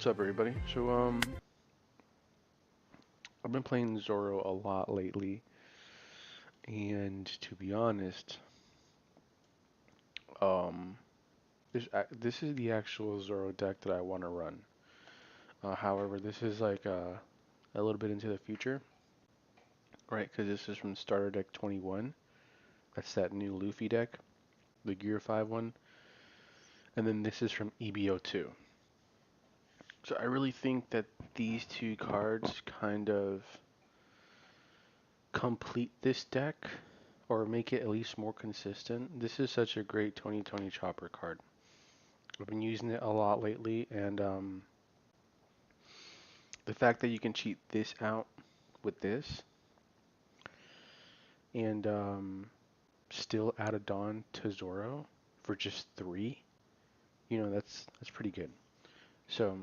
What's up, everybody? I've been playing Zoro a lot lately, and to be honest, um, this is the actual Zoro deck that I want to run. However, this is like a little bit into the future, right? Because this is from Starter Deck 21. That's that new Luffy deck, the Gear 5 one, and then this is from EBO2. So I really think that these two cards kind of complete this deck or make it at least more consistent. This is such a great 2020 Chopper card. I've been using it a lot lately, and the fact that you can cheat this out with this and still add a Dawn to Zoro for just 3, that's pretty good. So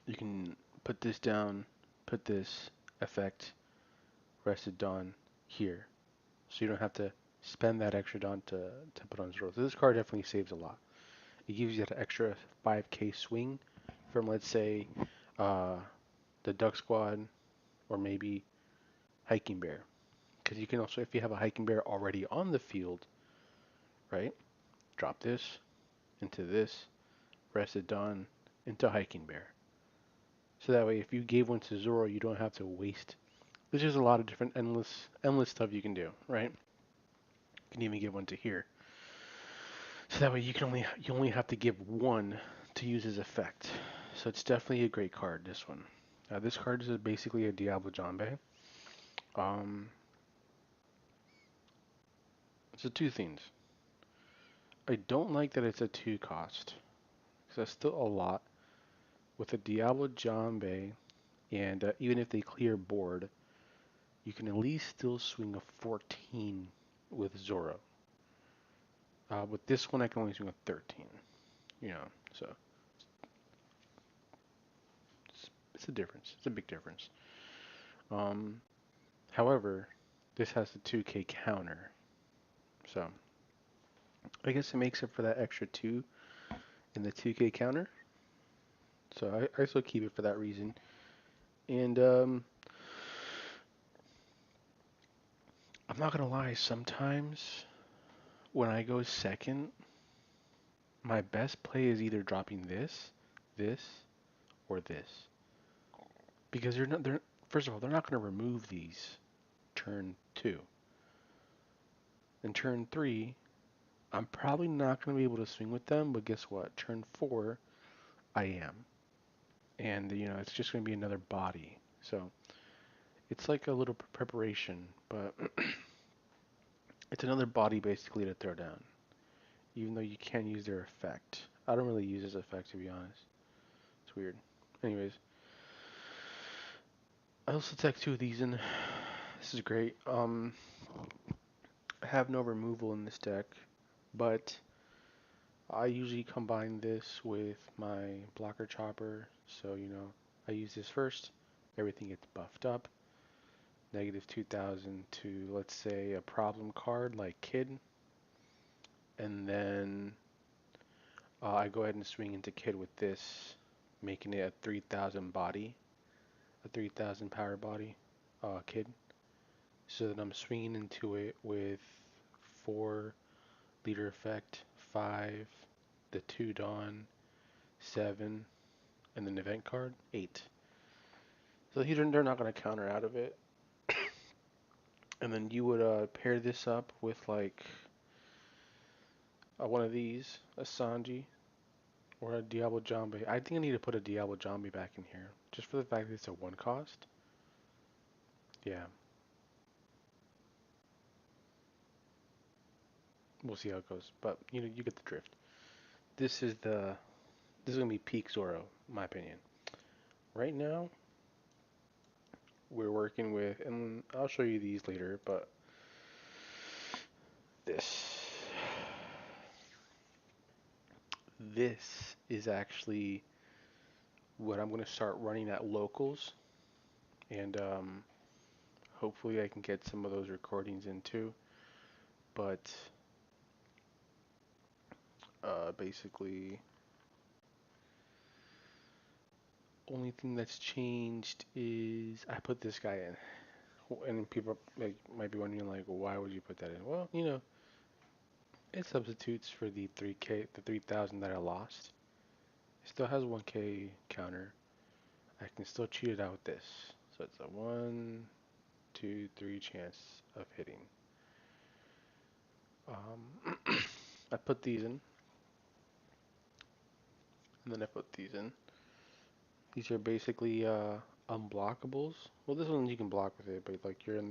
you can put this down, put this effect, rested Dawn here, so you don't have to spend that extra Dawn to put on Zoro. So this card definitely saves a lot. It gives you that extra 5k swing from, let's say, uh, the Duck Squad or maybe Hiking Bear. Because you can also, if you have a Hiking Bear already on the field, right, drop this into this, Rested Dawn into Hiking Bear. So that way, if you gave one to Zoro, you don't have to waste. There's just a lot of different endless stuff you can do, right? You can even give one to here. So that way, you only have to give one to use his effect. So it's definitely a great card, this one. This card is basically a Diablo Jambe. Um, so two things. I don't like that it's a 2 cost, because that's still a lot. With a Diablo Jambe, and even if they clear board, you can at least still swing a 14 with Zoro. With this one, I can only swing a 13. You know, so it's a difference. It's a big difference. Um, However, this has the 2k counter, so I guess it makes up for that extra 2 in the 2k counter. So I still keep it for that reason. And I'm not gonna lie, sometimes when I go second, my best play is either dropping this, or this. Because they're first of all, they're not gonna remove these turn 2. And turn 3, I'm probably not gonna be able to swing with them, but guess what? Turn 4, I am. And it's just gonna be another body. So it's like a little preparation, but it's another body basically to throw down. Even though you can use their effect. I don't really use this effect, to be honest. It's weird. Anyways, I also take 2 of these in. This is great. I have no removal in this deck, but I usually combine this with my blocker chopper. So, I use this first. Everything gets buffed up. Negative 2000 to, let's say, a problem card like Kid. And then I go ahead and swing into Kid with this, making it a 3000 body, a 3000 power body Kid. So that I'm swinging into it with 4 leader effect, 5, the 2 Dawn, 7, and then event card, 8. So they're not going to counter out of it. And then you would pair this up with like one of these, a Sanji, or a Diablo Jambe. I think I need to put a Diablo Jambe back in here, just for the fact that it's a 1 cost. Yeah, we'll see how it goes. But, you get the drift. This is going to be peak Zoro, in my opinion. Right now, we're working with, and I'll show you these later, but this. This is actually what I'm going to start running at locals, and hopefully I can get some of those recordings in too. But basically, Only thing that's changed is I put this guy in. And people might be wondering, like, why would you put that in? Well, it substitutes for the 3K, the 3,000 that I lost. It still has 1K counter. I can still cheat it out with this. So it's a 1, 2, 3 chance of hitting. I put these in, and then I put these in. These are basically unblockables. Well, this one you can block with it, but like you're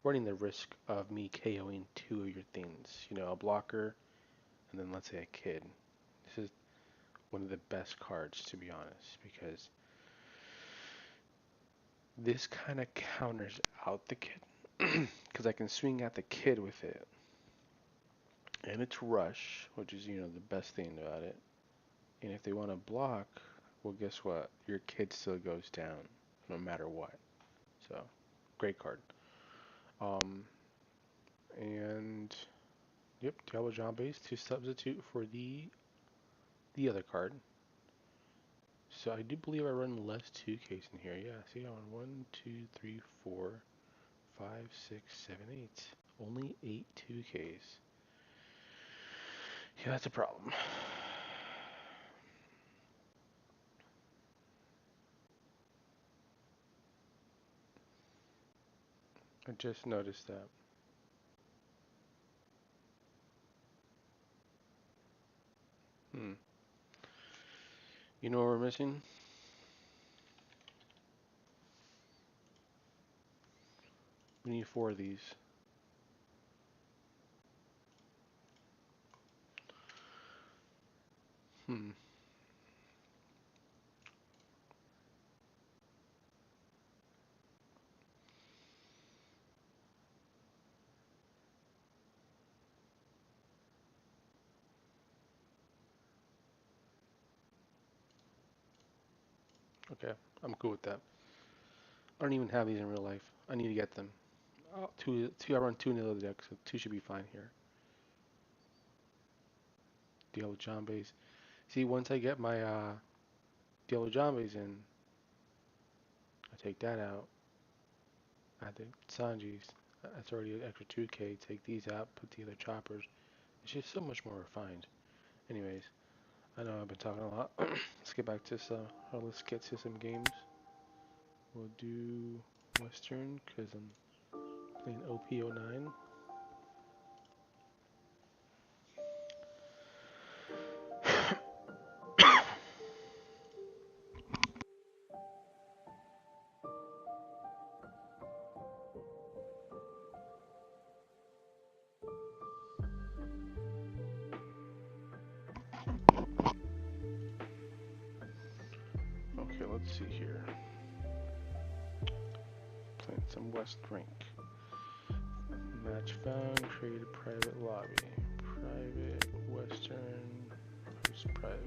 running the risk of me KOing two of your things. A blocker, and then let's say a kid. This is one of the best cards, to be honest, because this kind of counters out the kid. Because I can swing at the kid with it. And it's rush, which is, the best thing about it. And if they want to block, well, guess what? Your kid still goes down, no matter what. So, great card. And, yep, Diablo John base to substitute for the other card. So I do believe I run less 2Ks in here. Yeah, see, I run 1, 2, 3, 4, 5, 6, 7, 8. Only 8 2Ks. Yeah, that's a problem. I just noticed that. You know what we're missing? We need 4 of these. Okay, I'm cool with that. I don't even have these in real life. I need to get them. I run 2 in the other deck, so 2 should be fine here. Diablo John base. See, once I get my Diablo John base in, I take that out. Add the Sanjis. That's already an extra 2K. Take these out, put the other choppers. It's just so much more refined. Anyways, I know I've been talking a lot. Let's get back to let's get to some games. We'll do Western because I'm playing OP09. Okay, let's see here. Playing some West Rank. Match found, create a private lobby. Private, Western, who's private?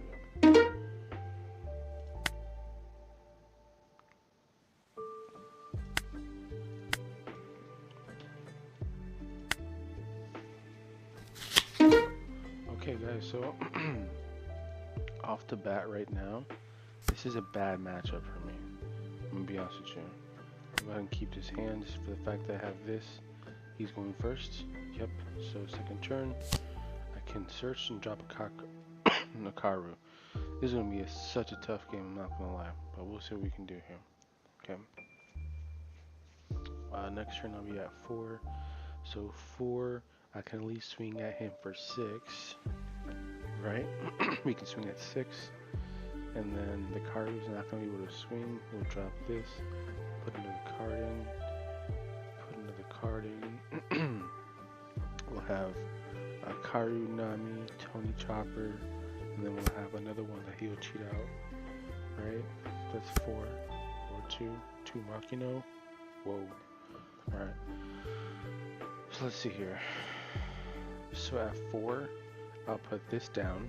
Okay guys, so off the bat right now, this is a bad matchup for me. I'm gonna be honest with you. I'll go ahead and keep this hand just for the fact that I have this. He's going first. Yep. So second turn, I can search and drop a Nakaru. This is gonna be such a tough game. I'm not gonna lie, but we'll see what we can do here. Okay. Next turn I'll be at 4. So 4, I can at least swing at him for 6. Right? We can swing at 6. And then the Karu's not gonna be able to swing. We'll drop this. Put another card in. Put another card in. We'll have Karu, Nami, Tony Chopper, and then we'll have another one that he'll cheat out. Right? That's 4. 4, 2. 2 Makino. Whoa. Alright. So let's see here. So at 4, I'll put this down.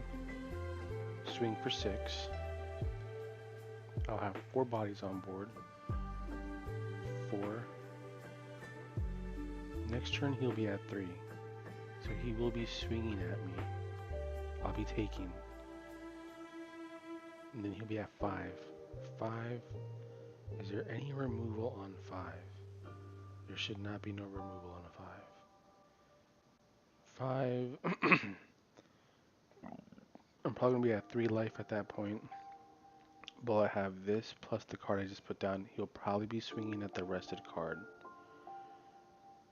Swing for 6. I'll have 4 bodies on board. 4. Next turn he'll be at 3. So he will be swinging at me. I'll be taking. And then he'll be at 5. 5. Is there any removal on 5? There should not be no removal on a 5. 5. I'm probably going to be at 3 life at that point. But I have this plus the card I just put down. He'll probably be swinging at the rested card.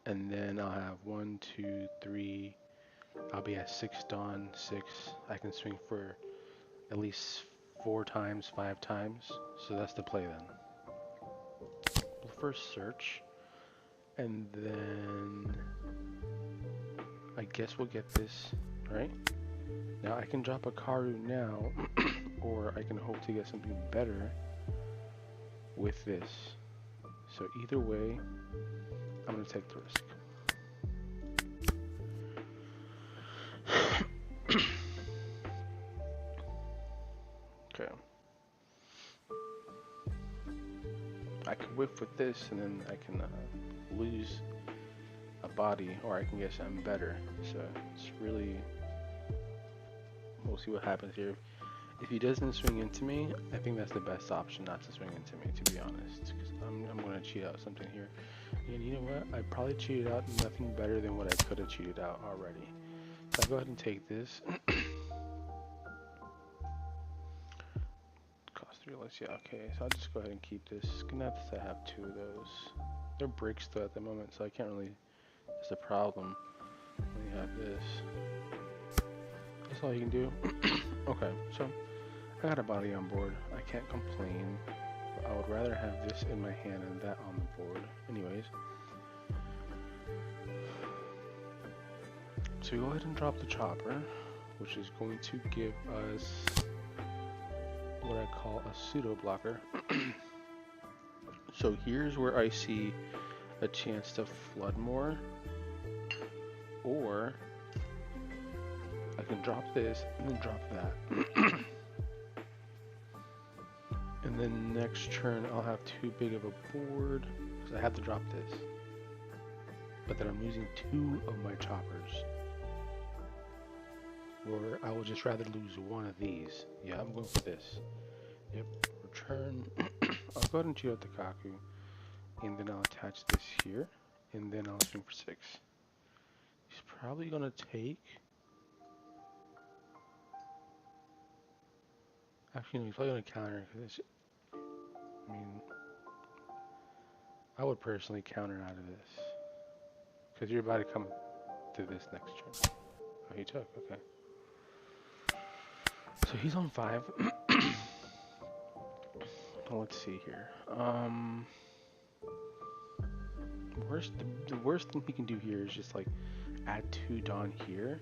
And then I'll have 1, 2, 3. I'll be at 6 Dawn, 6. I can swing for at least 4 times, 5 times. So that's the play then. We'll first search. And then I guess we'll get this, right? Now I can drop a Karu now, or I can hope to get something better with this. So either way, I'm going to take the risk. Okay. I can whiff with this, and then I can lose a body, or I can get something better. So it's really, we'll see what happens here. If he doesn't swing into me, I think that's the best option, not to swing into me, to be honest. Because I'm going to cheat out something here. And you know what? I probably cheated out nothing better than what I could have cheated out already. So I'll go ahead and take this. Cost 3 less, yeah, okay. So I'll just go ahead and keep this. Gonna have to have 2 of those. They're bricks though at the moment, so I can't really, it's a problem when you have this. That's all you can do. Okay, so I got a body on board. I can't complain. But I would rather have this in my hand and that on the board. Anyways. So we go ahead and drop the chopper, which is going to give us what I call a pseudo blocker. So here's where I see a chance to flood more, or I can drop this and then drop that. And then next turn I'll have too big of a board because I have to drop this. But then I'm losing 2 of my choppers. Or I will just rather lose 1 of these. Yeah, I'm going for this. Yep, return. I'll go ahead and cheat out the Kaku. And then I'll attach this here. And then I'll swing for 6. He's probably going to take... Actually, no, he's probably going to counter. Because I mean, I would personally counter out of this. Because you're about to come to this next turn. Oh, he took, okay. So he's on 5. Let's see here. The worst thing he can do here is just like add 2 Dawn here.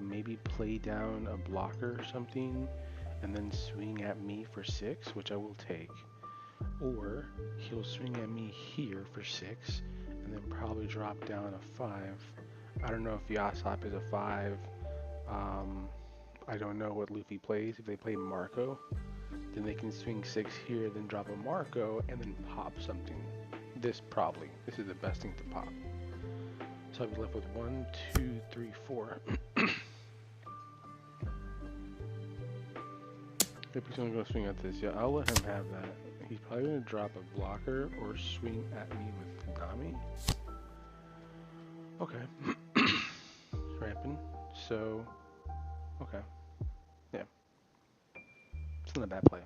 Maybe play down a blocker or something, and then swing at me for 6, which I will take. Or he'll swing at me here for 6, and then probably drop down a 5. I don't know if Yasop is a 5. I don't know what Luffy plays. If they play Marco, then they can swing 6 here, then drop a Marco, and then pop something. This is the best thing to pop. So I'll be left with 1, 2, 3, 4. If he's only going to swing at this, yeah, I'll let him have that. He's probably going to drop a blocker or swing at me with Nami. Okay. Ramping. So, okay. Yeah. It's not a bad play.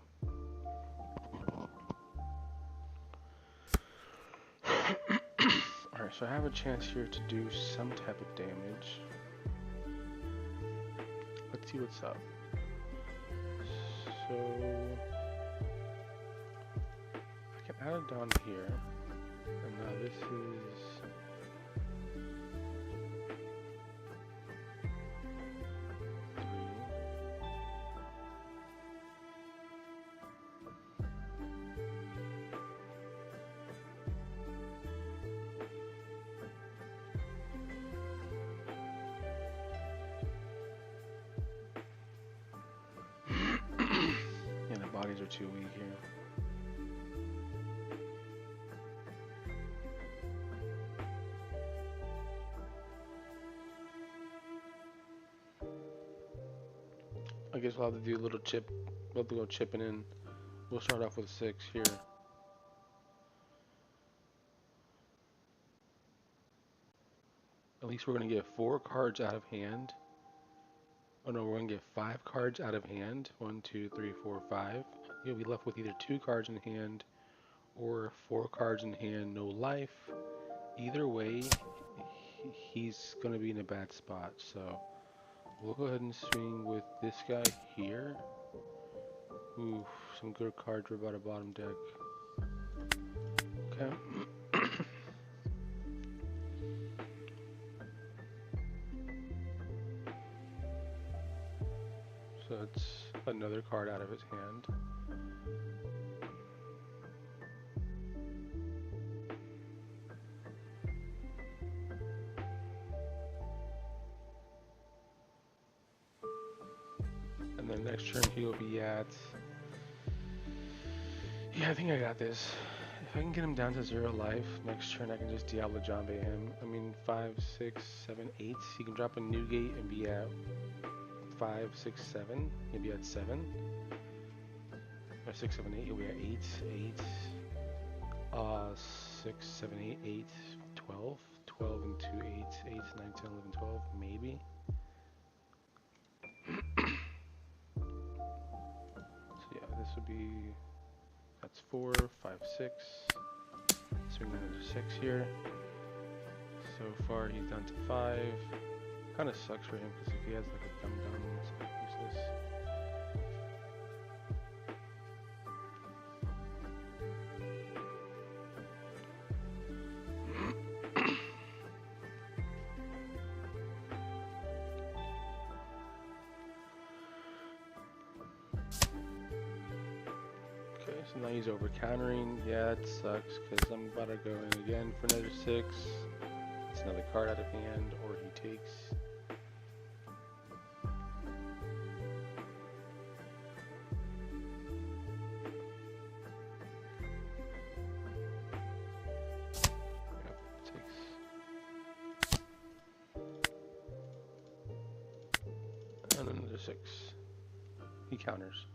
Alright, so I have a chance here to do some type of damage. Let's see what's up. So I can add it down here. And now this is bodies are too weak here. I guess we'll have to do a little chip. We'll have to go chipping in We'll start off with 6 here. At least we're going to get 4 cards out of hand. Oh no, we're going to get 5 cards out of hand. 1, 2, 3, 4, 5. You'll be left with either 2 cards in hand or 4 cards in hand, no life. Either way, he's going to be in a bad spot. So we'll go ahead and swing with this guy here. Ooh, some good cards are about a bottom deck. Okay. So it's another card out of his hand. And then next turn he'll be at... Yeah, I think I got this. If I can get him down to 0 life, next turn I can just Diablo Jambe him. I mean, 5, 6, 7, 8. He can drop a new gate and be at 5, 6, 7. He'll be at 7. Or 6, 7, 8. He'll be at 8, 8. 6, 7, 8, 8, 12. 12 and 2, 8, 8, 9, 10, 11, 12. Maybe. So yeah, this would be... That's 4, 5, 6. Swing another 6 here. So far he's down to 5. Kind of sucks for him because if he has like a dumb it's like useless. Okay, so now he's over countering. Yeah, it sucks because I'm about to go in again for another 6. It's another card out of hand, or he takes. And another 6. He counters.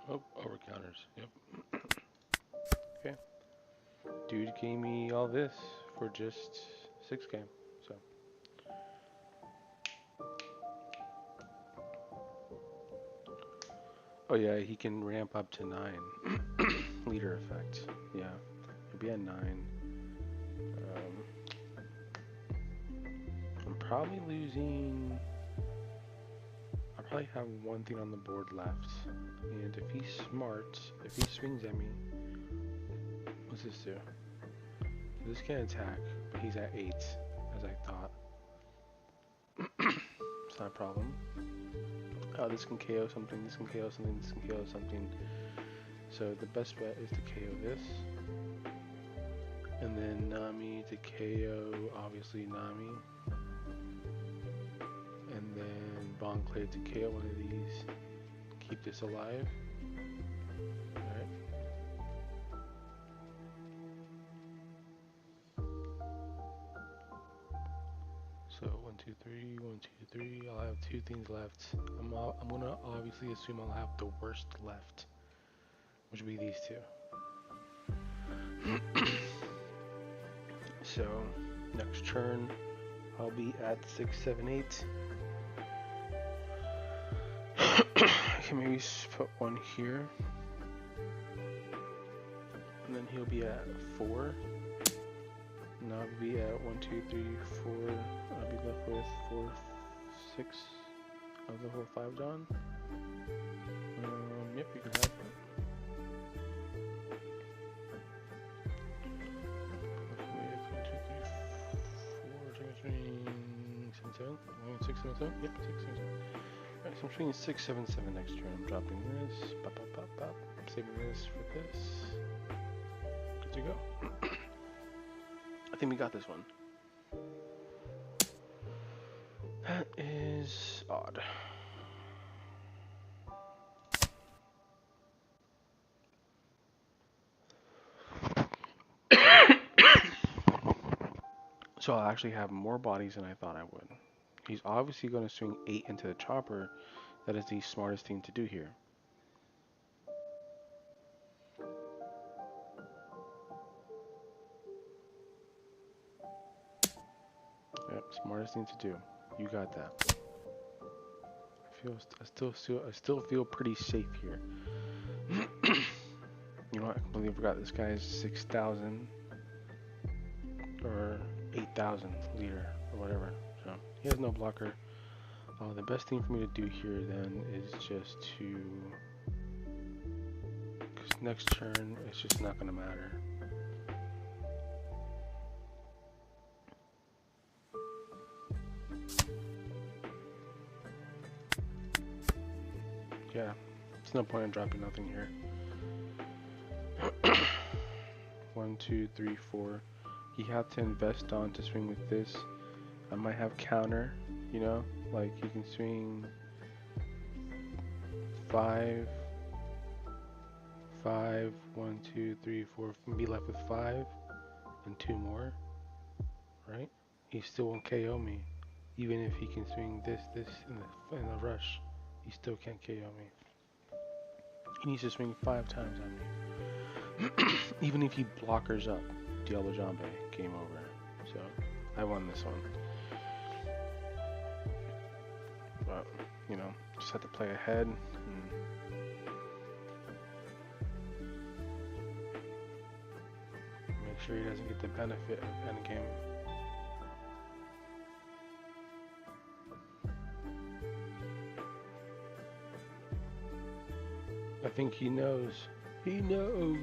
Oh, over counters. Yep. Okay. Dude gave me all this for just 6K. So. Oh yeah, he can ramp up to 9. Leader effect. Yeah. He'll be at 9. I'm probably losing... I probably have one thing on the board left. And if he's smart, if he swings at me... What's this do? This can attack, but he's at 8, as I thought. It's not a problem. This can KO something, this can KO something, this can KO something. So the best bet is to KO this. And then Nami to KO, obviously Nami. And then Bonclave to KO one of these. Keep this alive. Alright. So 1, 2, 3, 1, 2, 3. I'll have 2 things left. I'm gonna obviously assume I'll have the worst left, which will be these 2. So next turn I'll be at 6, 7, 8. I can maybe put 1 here, and then he'll be at 4. And I'll be at 1, 2, 3, 4. I'll be left with 4, 6 of the whole 5 John. Yep, you can have it. 7. 6, 7, 7. Yep, 6, 7, 7. Alright, so I'm swinging 6, 7, 7 next turn. I'm dropping this. Pop, pop, pop, pop. Saving this for this. Good to go. I think we got this one. That is odd. So I'll actually have more bodies than I thought I would. He's obviously going to swing 8 into the chopper. That is the smartest thing to do here. Yep, smartest thing to do. You got that. I still feel pretty safe here. You know what? I completely forgot this guy is 6,000 or 8,000 liter or whatever. So he has no blocker. The best thing for me to do here then is just to, because next turn it's just not going to matter. Yeah, there's no point in dropping nothing here. 1, 2, 3, 4. You have to invest on to swing with this. I might have counter, you know, like you can swing 5, 5, 1, 2, 3, 4, and be left with 5 and 2 more, right? He still won't KO me, even if he can swing this in the rush. He still can't KO me. He needs to swing 5 times on me. Even if he blockers up, Diablo Jambe, game over. So I won this one. But, you know, just had to play ahead. Make sure he doesn't get the benefit of endgame. I think he knows. He knows.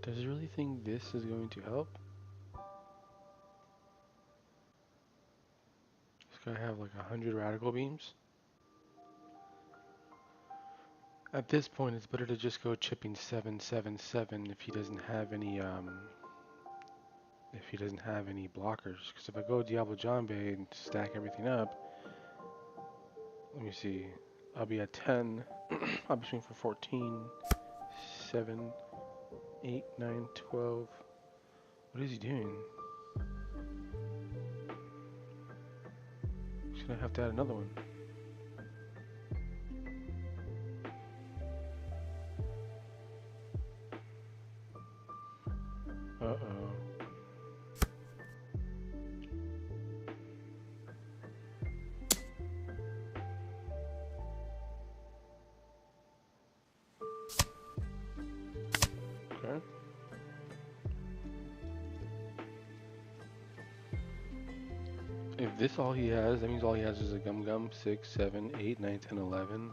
Does he really think this is going to help? This guy have like 100 radical beams? At this point, it's better to just go chipping 777 if he doesn't have any blockers. Because if I go Diablo Jambe and stack everything up, let me see, I'll be at 10. I'll be swinging for 14, 7, 8, 9, 12. What is he doing? He's gonna have to add another one. Uh-oh. Okay. If this all he has, that means all he has is a Gum Gum, 6, 7, 8, 9, 10, 11,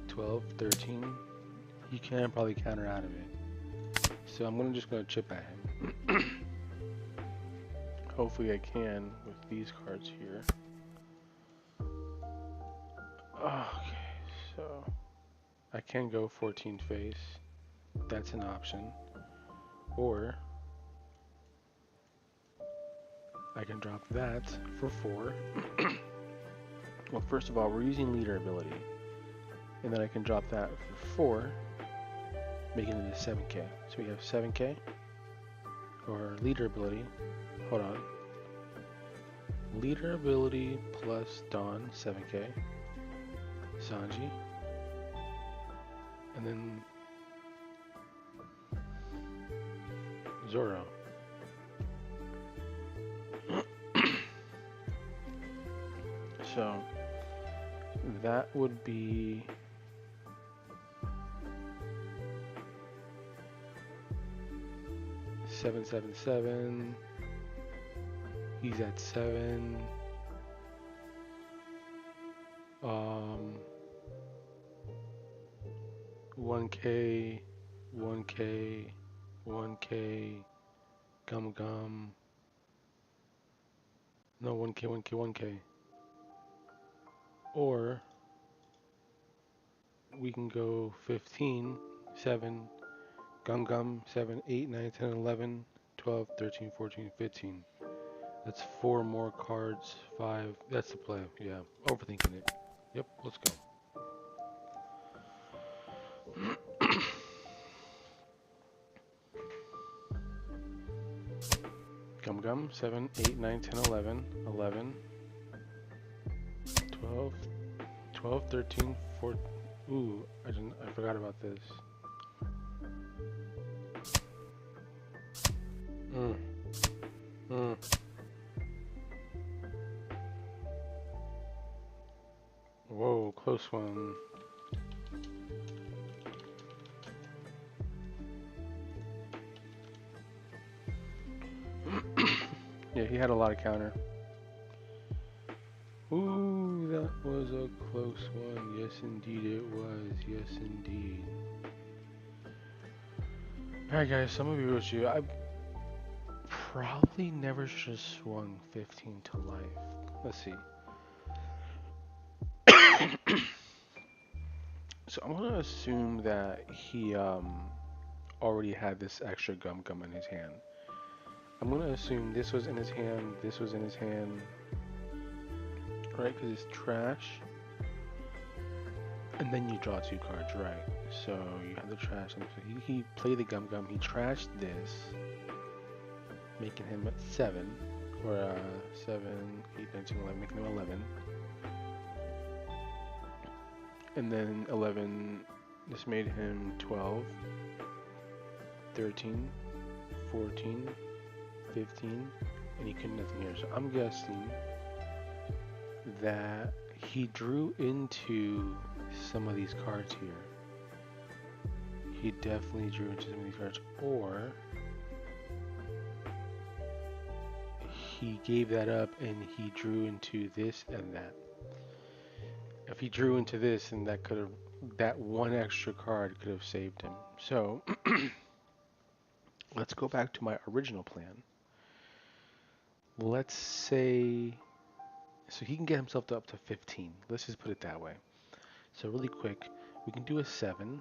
12, 13. He can probably counter out of it. So I'm just gonna chip at him. Hopefully I can with these cards here. Okay, so I can go 14 face. That's an option. Or I can drop that for 4. Well, first of all, we're using leader ability. And then I can drop that for 4, making it a 7k. So we have 7k. Or leader ability. Hold on. Leader ability plus Dawn, 7k. Sanji. And then Zoro. So that would be 777. He's at 7. 1k, 1k, 1k, Gum Gum. No, 1k, 1k, 1k. Or we can go 15, 7, Gum Gum 7, 8, 9, 10, 11, 12, 13, 14, 15. That's 4 more cards. 5. That's the play. Yeah, overthinking it. Yep, let's go. Gum Gum 7, 8, 9, 10, 11, 11, 12, 12, 13, 14. Ooh, I forgot about this. Mm, mm. Whoa, close one. Yeah, he had a lot of counter. Ooh, that was a close one. Yes, indeed it was. Yes, indeed. Alright, guys, some of you wrote you. I probably never should have swung 15 to life. Let's see. So I'm gonna assume that he already had this extra Gum Gum in his hand. I'm gonna assume this was in his hand, this was in his hand, right? Because it's trash. And then you draw 2 cards, right? So you have the trash. So he played the Gum Gum. He trashed this, making him at 7, or 7, 8, 9, 10, 11, making him 11. And then 11, this made him 12, 13, 14, 15, and he couldn't nothing here. So I'm guessing that he drew into some of these cards here. He definitely drew into some of these cards, or he gave that up and he drew into this and that. If he drew into this, and that one extra card could have saved him. So let's go back to my original plan. Let's say, so he can get himself up to 15. Let's just put it that way. So really quick, we can do a 7,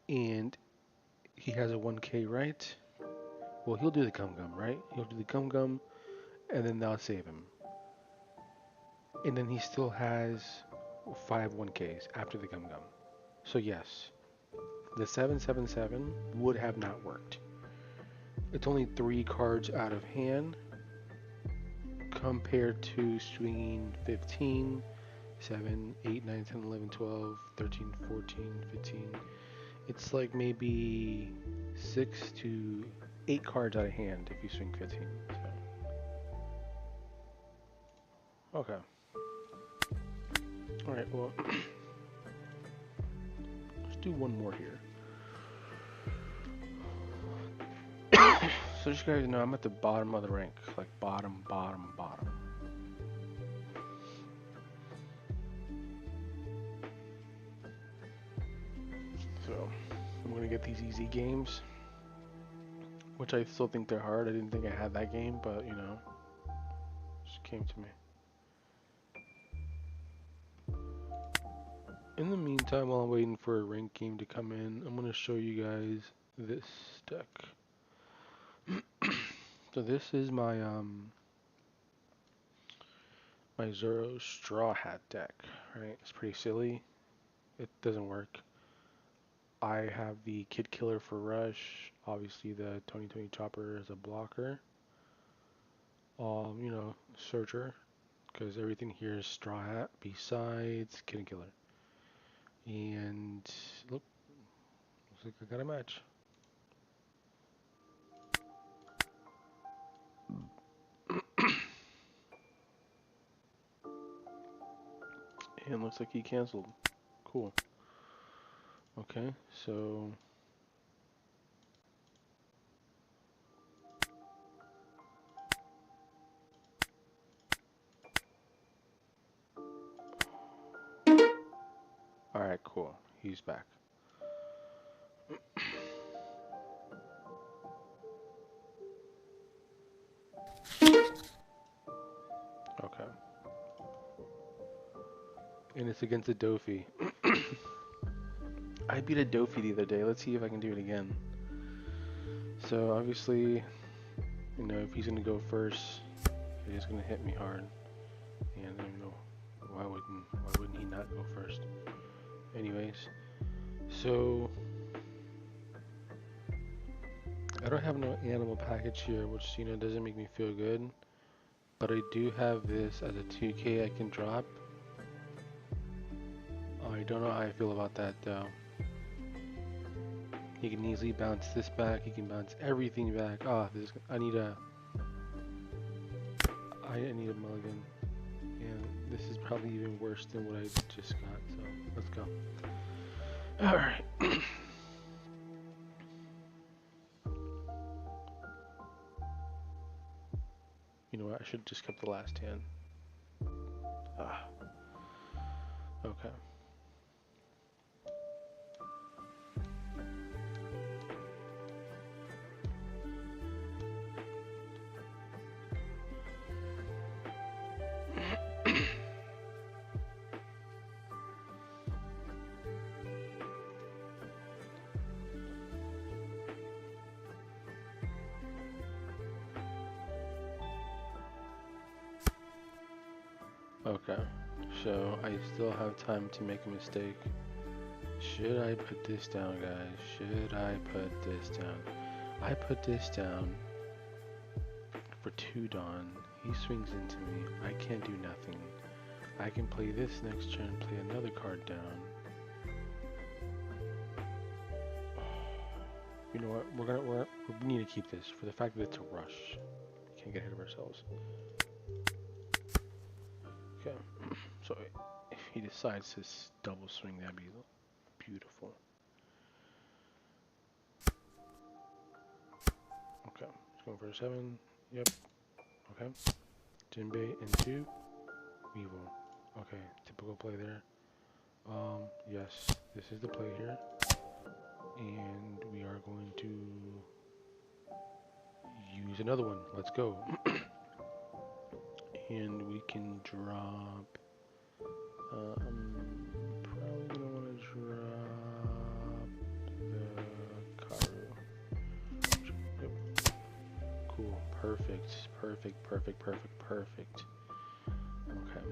and he has a 1K, right? Well, he'll do the Gum Gum, right? He'll do the Gum Gum, and then that'll save him. And then he still has 5 1Ks after the Gum Gum. So yes, the 777 would have not worked. It's only 3 cards out of hand compared to swinging 15, 7, 8, 9, 10, 11, 12, 13, 14, 15. It's like maybe 6 to 8 cards out of hand if you swing 15. So. Okay. Alright, well, let's do one more here. So just so you guys know, I'm at the bottom of the rank, like bottom. So I'm gonna get these easy games, which I still think they're hard. I didn't think I had that game, but you know, just came to me. In the meantime, while I'm waiting for a ranked game to come in, I'm gonna show you guys this deck. So this is my my Zoro Straw Hat deck, right? It's pretty silly. It doesn't work. I have the Kid Killer for Rush, obviously the 2020 Chopper as a blocker. You know, Searcher, because everything here is Straw Hat besides Kid Killer. And look, looks like I got a match. And looks like he canceled. Cool. Okay, so alright, cool. He's back. Okay. And it's against a Dofi. I beat a Dofi the other day. Let's see if I can do it again. So obviously, you know, if he's gonna go first, he's gonna hit me hard. And you know, why wouldn't he not go first? Anyways, so I don't have no animal package here, which you know doesn't make me feel good. But I do have this as a 2K I can drop. I don't know how I feel about that though. He can easily bounce this back. He can bounce everything back. Oh, I need a mulligan. And this is probably even worse than what I just got. So let's go. All right. You know what? I should have just kept the last hand. Ah. Okay. Okay, so I still have time to make a mistake. Should I put this down, guys? Should I put this down? I put this down for 2 Dawn. He swings into me. I can't do nothing. I can play this next turn, play another card down. You know what? We need to keep this for the fact that it's a rush. We can't get ahead of ourselves. Okay, so if he decides to double swing, that'd be beautiful. Okay, he's going for a 7. Yep. Okay. Jinbei into Weevil. Okay, typical play there. Yes, this is the play here. And we are going to use another one. Let's go. And we can drop... probably gonna want to drop the Karu. Yep. Cool. Perfect. Perfect. Perfect. Perfect. Perfect. Okay.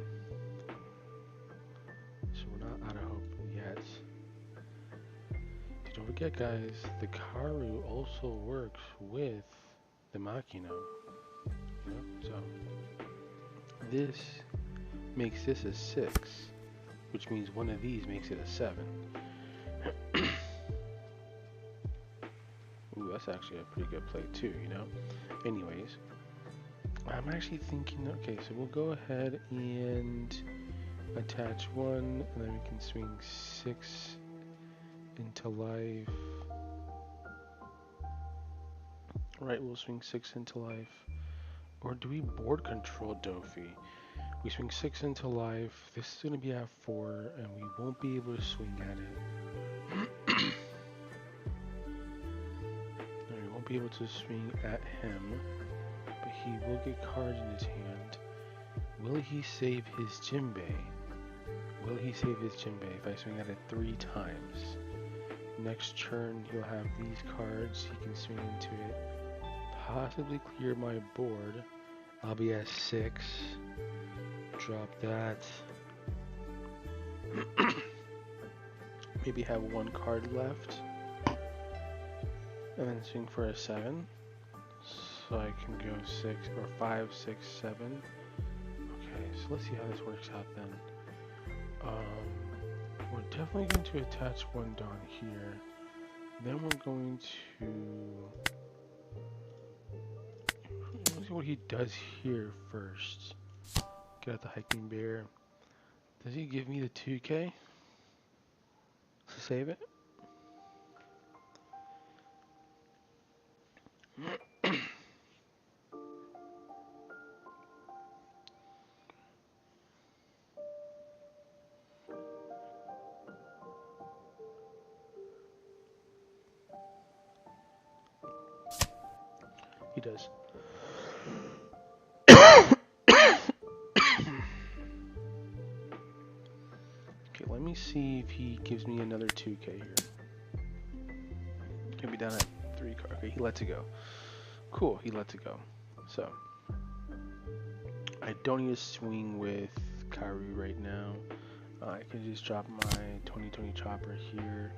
So we're not out of hope yet. Don't forget, guys, the Karu also works with the Makino. Yep. So this makes this a 6, which means one of these makes it a 7. Ooh, that's actually a pretty good play too, you know? Anyways, I'm actually thinking, okay, so we'll go ahead and attach 1, and then we can swing 6 into life. Right, we'll swing 6 into life. Or do we board control Dofi? We swing 6 into life. This is going to be at 4, and we won't be able to swing at it. No, we won't be able to swing at him, but he will get cards in his hand. Will he save his Jinbei? Will he save his Jinbei if I swing at it 3 times? Next turn, he'll have these cards. He can swing into it. Possibly clear my board. I'll be at 6. Drop that. Maybe have 1 card left. And then swing for a 7. So I can go 6 or 5, 6, 7. Okay, so let's see how this works out then. We're definitely going to attach 1 Dawn here. Then we're going to... Let's see what he does here first. Get out the hiking bear. Does he give me the 2K to save it? He does. Okay, let me me see if he gives me another 2k here. He'll be down at 3 cards. Okay, he lets it go. Cool, he lets it go. So, I don't need to swing with Kyrie right now. I can just drop my 2020 chopper here.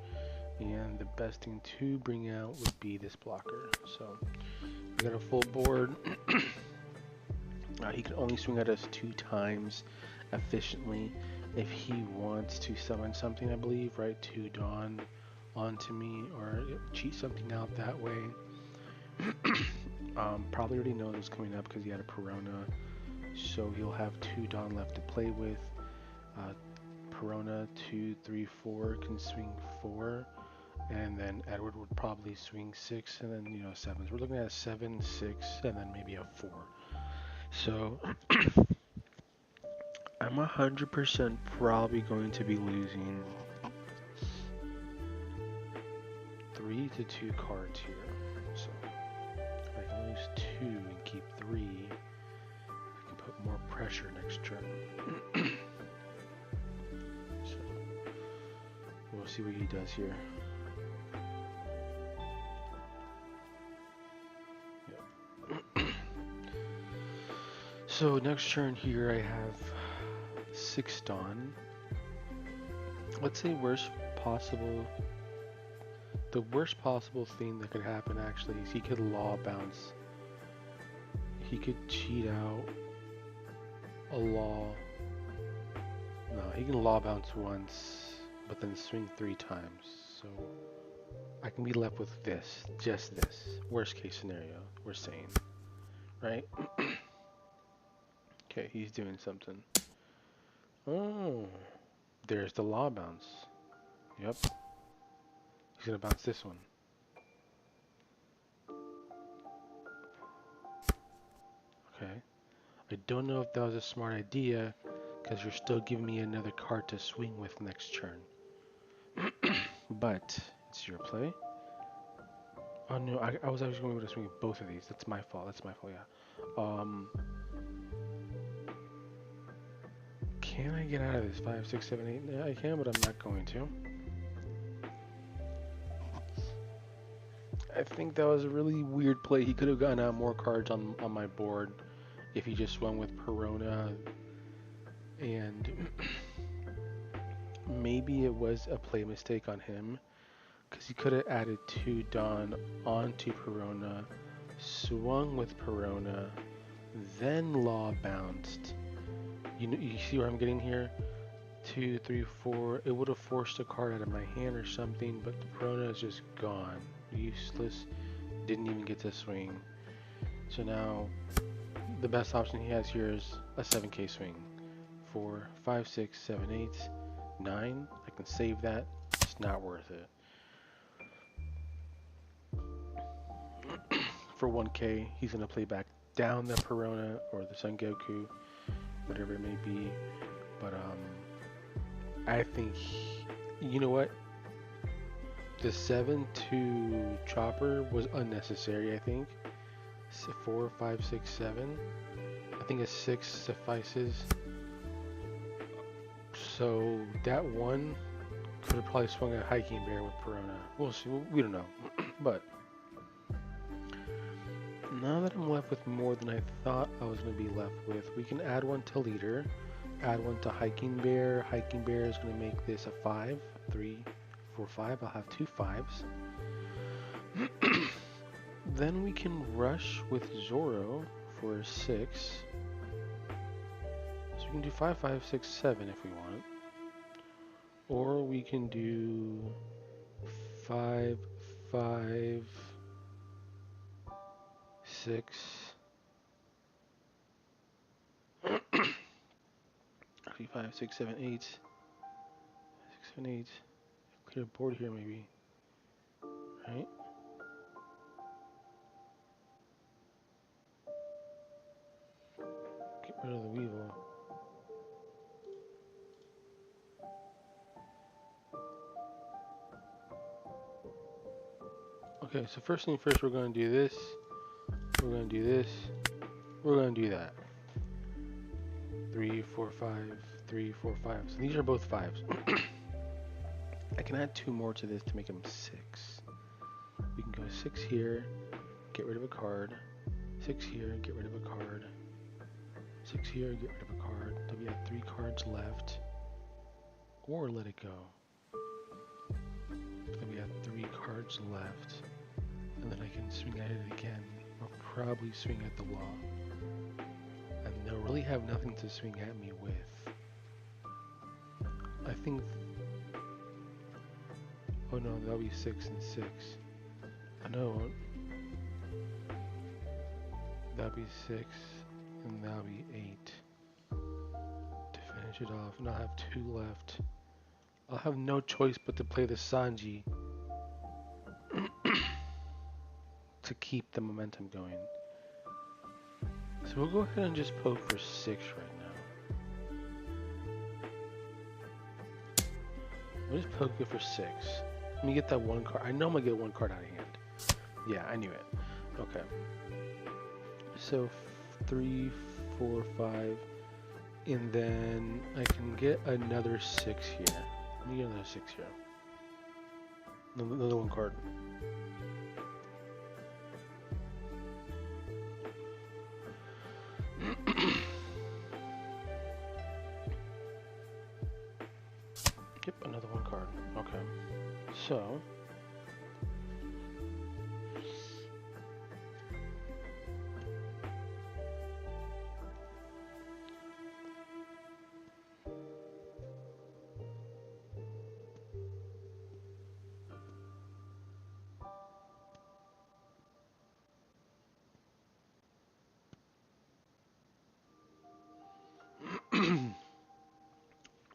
And the best thing to bring out would be this blocker. So, we got a full board. He can only swing at us 2 times efficiently if he wants to summon something, I believe, right? To Dawn onto me or cheat something out that way. Probably already knows what's coming up because he had a Perona, so he'll have 2 Dawn left to play with. Perona 2, 3, 4 can swing 4, and then Edward would probably swing 6, and then 7s. We're looking at a 7, 6, and then maybe a 4. So I'm 100% probably going to be losing 3 to 2 cards here. So I can lose 2 and keep 3. I can put more pressure next turn. So we'll see what he does here. Yep. So next turn here I have 6 Dawn. Let's say the worst possible thing that could happen actually is he could law bounce. He could cheat out a law. No, he can law bounce once, but then swing 3 times. So I can be left with this, just this. Worst case scenario, we're saying, right? Okay, he's doing something. Oh, there's the law bounce. Yep. He's gonna bounce this one. Okay. I don't know if that was a smart idea, because you're still giving me another card to swing with next turn. But it's your play. Oh no, I was actually going to swing with both of these. That's my fault. Yeah. Can I get out of this? 5, 6, 7, 8? Yeah, I can, but I'm not going to. I think that was a really weird play. He could have gotten out more cards on my board if he just went with Perona. And maybe it was a play mistake on him, because he could have added 2 Dawn onto Perona, swung with Perona, then law bounced. You see where I'm getting here? 2, 3, 4. It would have forced a card out of my hand or something, but the Perona is just gone. Useless. Didn't even get to swing. So now the best option he has here is a 7k swing. 4, 5, 6, 7, 8, 9. I can save that. It's not worth it. For 1k, he's going to play back down the Perona or the Son Goku, whatever it may be. But I think, you know what? The 7-2 chopper was unnecessary, I think. 4, 5, 6, 7. I think a 6 suffices. So that one could have probably swung a hiking bear with Perona. We'll see. We don't know. But now that I'm left with more than I thought I was going to be left with, we can add 1 to leader, add 1 to hiking bear. Hiking bear is going to make this a 5. 3, 4, 5. I'll have 2 5s. Then we can rush with Zoro for a 6. So we can do 5, 5, 6, 7 if we want. Or we can do 5, 5, 6. 3, 5, 6, 7, 8. 6, 7, 8. Clear a board here maybe. Right? Get rid of the Weevil. Okay, so first thing first, we're going to do this. We're going to do this. We're going to do that. 3, 4, 5, 3, 4, 5. So these are both 5s. I can add 2 more to this to make him 6. We can go 6 here, get rid of a card. 6 here, get rid of a card. 6 here, get rid of a card. Then we have 3 cards left. Or let it go. Then we have 3 cards left. And then I can swing at it again. I'll probably swing at the law. And they'll really have nothing to swing at me with. I think... Oh no, that'll be 6 and 6. I know. That'll be 6 and that'll be 8. To finish it off. And I'll have 2 left. I'll have no choice but to play the Sanji. To keep the momentum going. So we'll go ahead and just poke for 6 right now. We'll just poke it for 6. Let me get that 1 card. I know I'm gonna get 1 card out of hand. Yeah, I knew it. Okay. So 3, 4, 5. And then I can get another 6 here. Let me get another 6 here. Another 1 card. Yep, another 1 card. Okay. So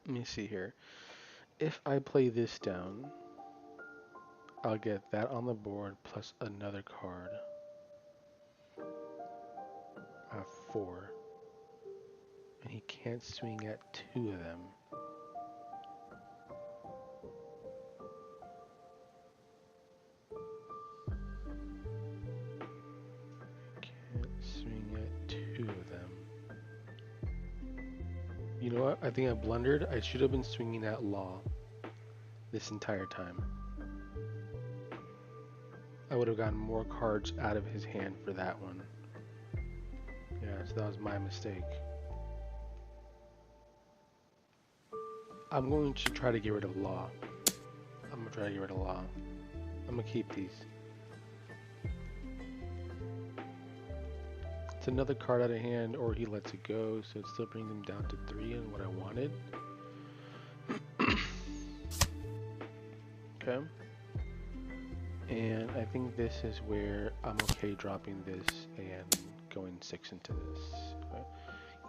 let me see here. If I play this down, I'll get that on the board plus another card. I have 4. And he can't swing at 2 of them. Can't swing at 2 of them. You know what? I think I blundered. I should have been swinging at Law this entire time. I would have gotten more cards out of his hand for that one. Yeah, so that was my mistake. I'm going to try to get rid of Law. I'm going to try to get rid of Law. I'm going to keep these. It's another card out of hand, or he lets it go, so it still brings him down to 3 and what I wanted. Okay. And I think this is where I'm okay dropping this and going 6 into this. Okay.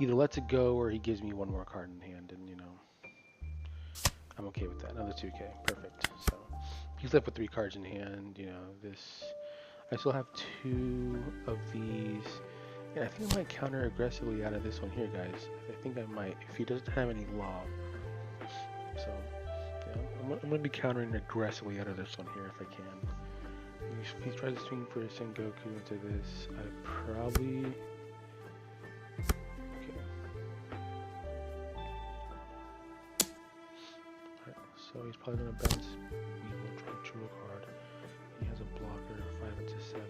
Either lets it go or he gives me 1 more card in hand, and you know, I'm okay with that. Another 2k, perfect. So he's left with 3 cards in hand. You know, this. I still have 2 of these. Yeah, I think I might counter aggressively out of this one here, guys. I think I might, if he doesn't have any law. So, yeah, I'm going to be countering aggressively out of this one here if I can. If he tries to swing for a Sengoku into this, I probably... Okay. Alright, so he's probably going to bounce. We will draw a card. He has a blocker, 5 into 7.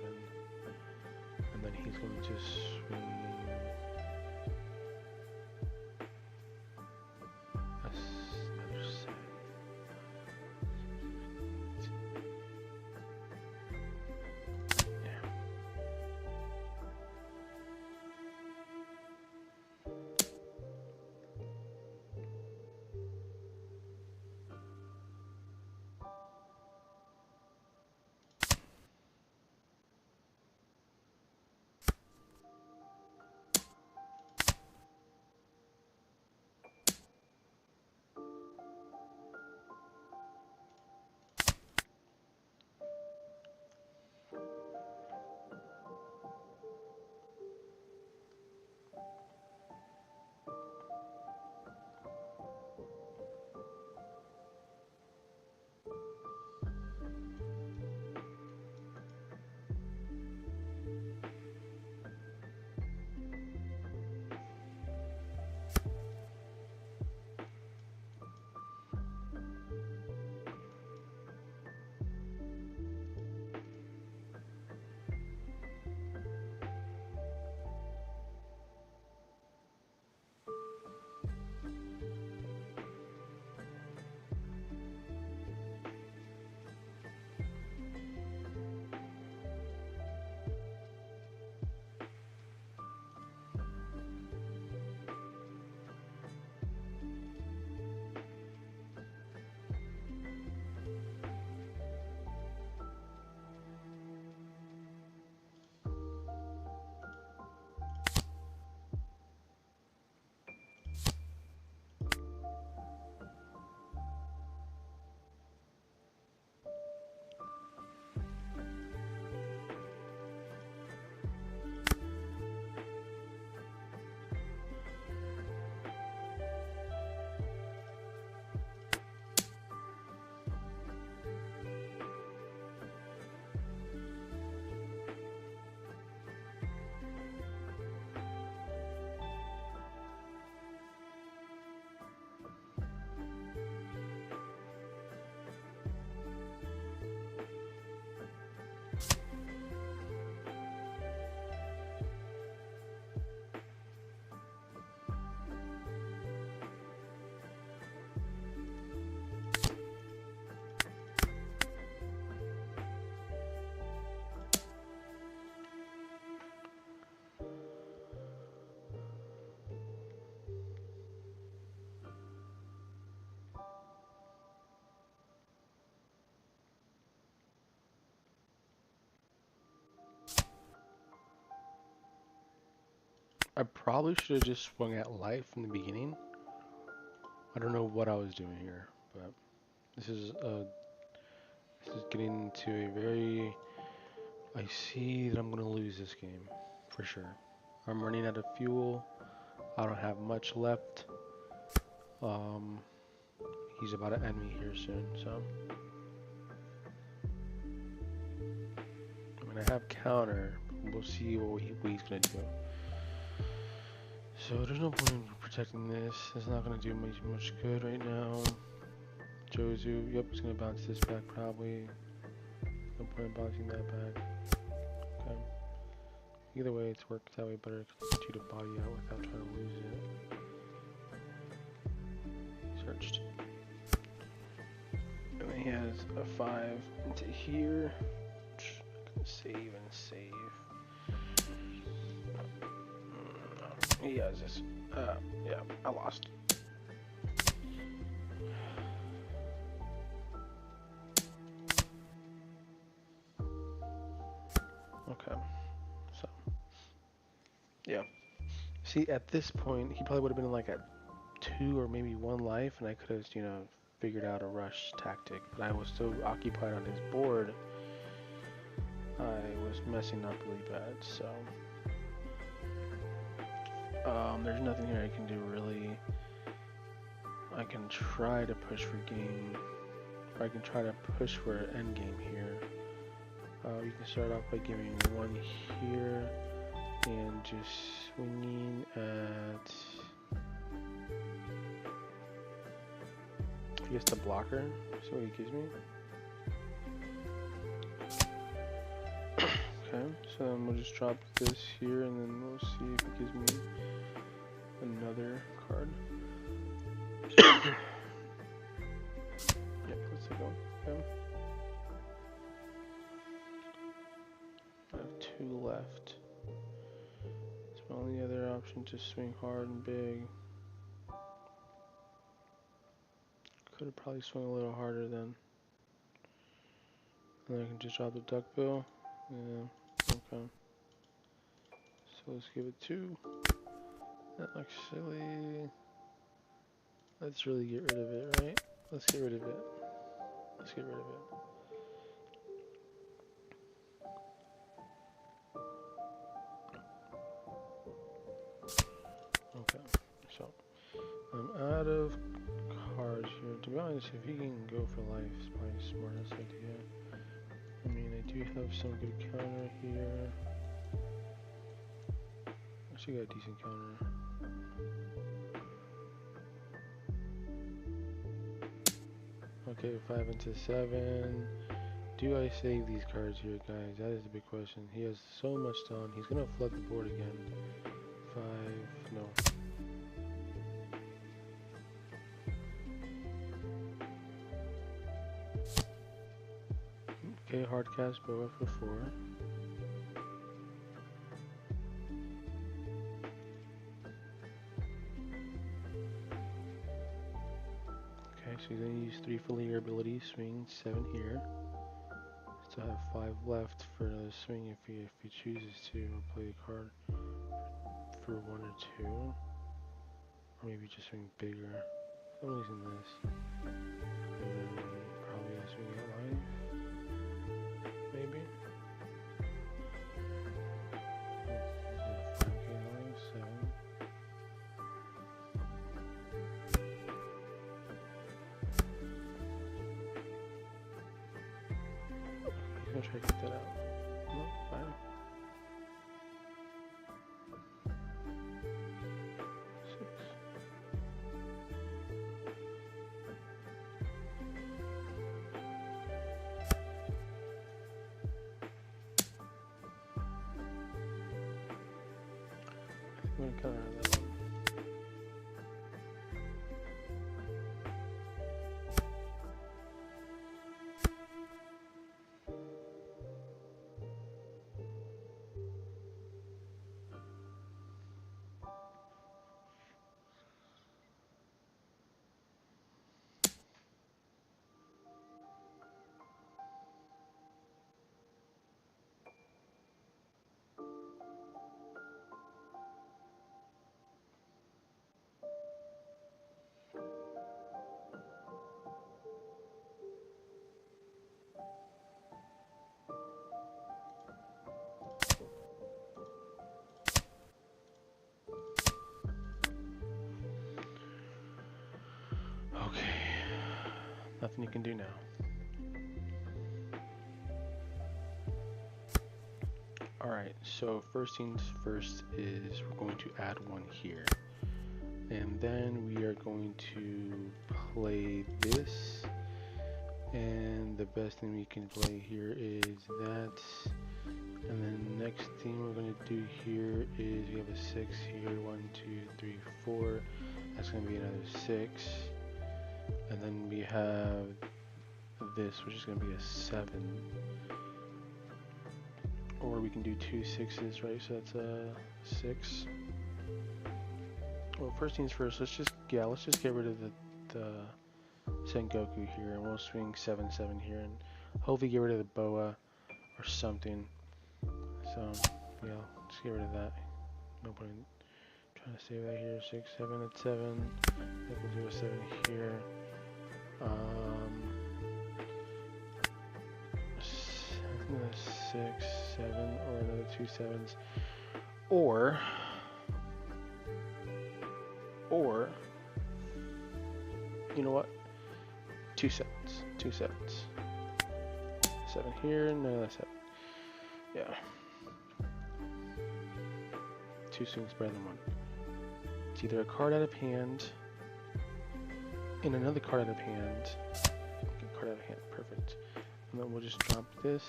And then he's going to swing another 7. Yeah. I probably should have just swung at life in the beginning. I don't know what I was doing here, but this is getting into a very. I see that I'm gonna lose this game for sure. I'm running out of fuel. I don't have much left. He's about to end me here soon, so I'm gonna have counter. We'll see what he's gonna do. So there's no point in protecting this. It's not gonna do much good right now. Jozu, yep, it's gonna bounce this back probably. No point in bouncing that back. Okay. Either way, it's worked that way better because I get you to body out without trying to lose it. Searched. And then he has a 5 into here. Save and save. He has this. Yeah, I lost. Okay, so yeah. See, at this point, he probably would have been like at 2 or maybe 1 life, and I could have, figured out a rush tactic. But I was so occupied on his board, I was messing up really bad. So there's nothing here I can do really. I can try to push for game, or I can try to push for an end game here. You can start off by giving 1 here and just swinging at, I guess, the blocker. See what he gives me. Okay, so then we'll just drop this here and then we'll see if it gives me another card. Yep, let's take one. Okay. I have 2 left. It's my only other option to swing hard and big. Could have probably swung a little harder then. And then I can just drop the duckbill. Yeah, okay. So let's give it 2. That looks silly. Let's really get rid of it, right? Let's get rid of it. Let's get rid of it. Okay, so I'm out of cards here. To be honest, if he can go for life, it's probably the smartest idea. I mean, I do have some good counter here. Actually got a decent counter. Okay, 5 into 7. Do I save these cards here, guys? That is the big question. He has so much down. He's gonna flood the board again. 5, no. Okay, hard cast Boa for 4. Okay, so he's gonna use 3 for linear ability, swing 7 here. Still have 5 left for another swing if he chooses to play a card for 1 or 2. Or maybe just swing bigger. I'm using this. And then probably a swing at life. Maybe. I'll try to get that out. No, fine. 6. I'm gonna counter that one. nothing you can do now. Alright, so first things first is we're going to add one here. And then we are going to play this. And the best thing we can play here is that. And then the next thing we're going to do here is we have a 6 here. 1, 2, 3, 4. That's going to be another 6. And then we have this, which is going to be a 7. Or we can do 2 6s, right? So that's a 6. Well, first things first, let's just get rid of the Sengoku here, and we'll swing 7 here, and hopefully get rid of the Boa or something. So yeah, just get rid of that. No point in trying to save that here. 6 7 at 7. I think we'll do a 7 here. 6 7 or another 2 7s, or you know what? 2 7s. 7 here, and another 7. Yeah. 2 swings better than 1. It's either a card out of hand and another card out of hand. Okay, card out of hand, perfect. And then we'll just drop this,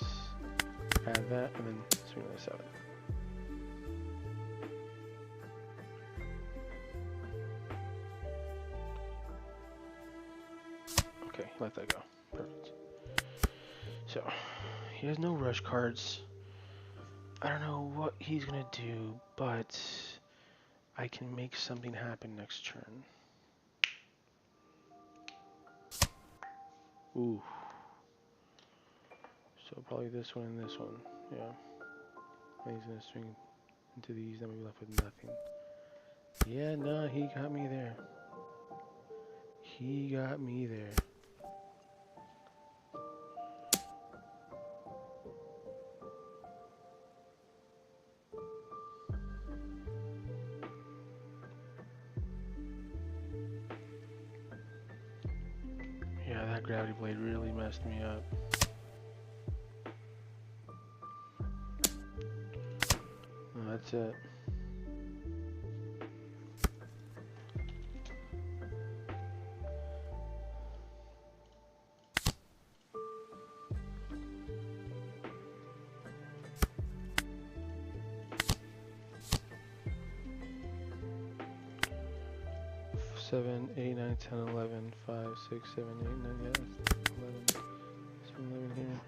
add that, and then swing another 7. Okay, let that go. Perfect. So, he has no rush cards. I don't know what he's gonna do, but I can make something happen next turn. Ooh. So probably this one and this one. Yeah. And he's gonna swing into these, then we'll be left with nothing. Yeah, no, he got me there. He got me there. Yeah, that gravity blade really messed me up. No, that's it. Seven, 8, 9, 10, 11, 5, 6, 7, 8, 9, yeah, that's 11. So 11 here.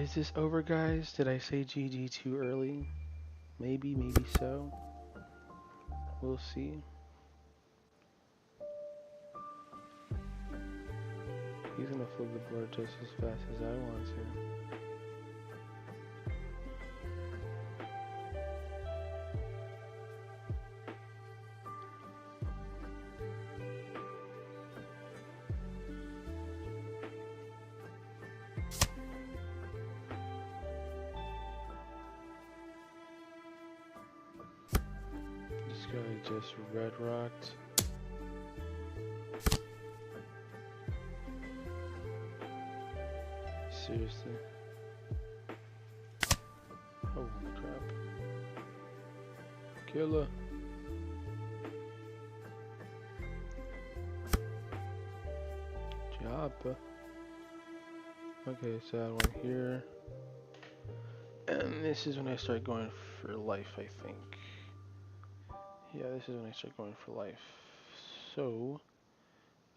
Is this over, guys? Did I say GG too early? Maybe, maybe so. We'll see. He's gonna flip the board just as fast as I want to. This guy just red rocked. Seriously. Holy crap. Killer. Job. Okay, so that one here. And this is when I start going for life, I think. Yeah, this is when I start going for life. So,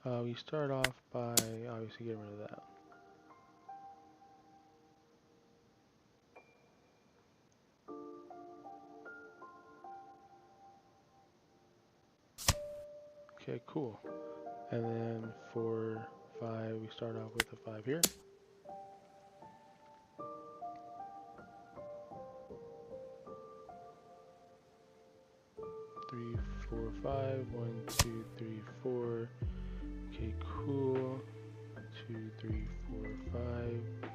we start off by obviously getting rid of that. Okay, cool. And then for 5, we start off with a 5 here. Three, 4, 5. 1, 2, 3, 4. Okay, cool. 2, 3, 4, 5.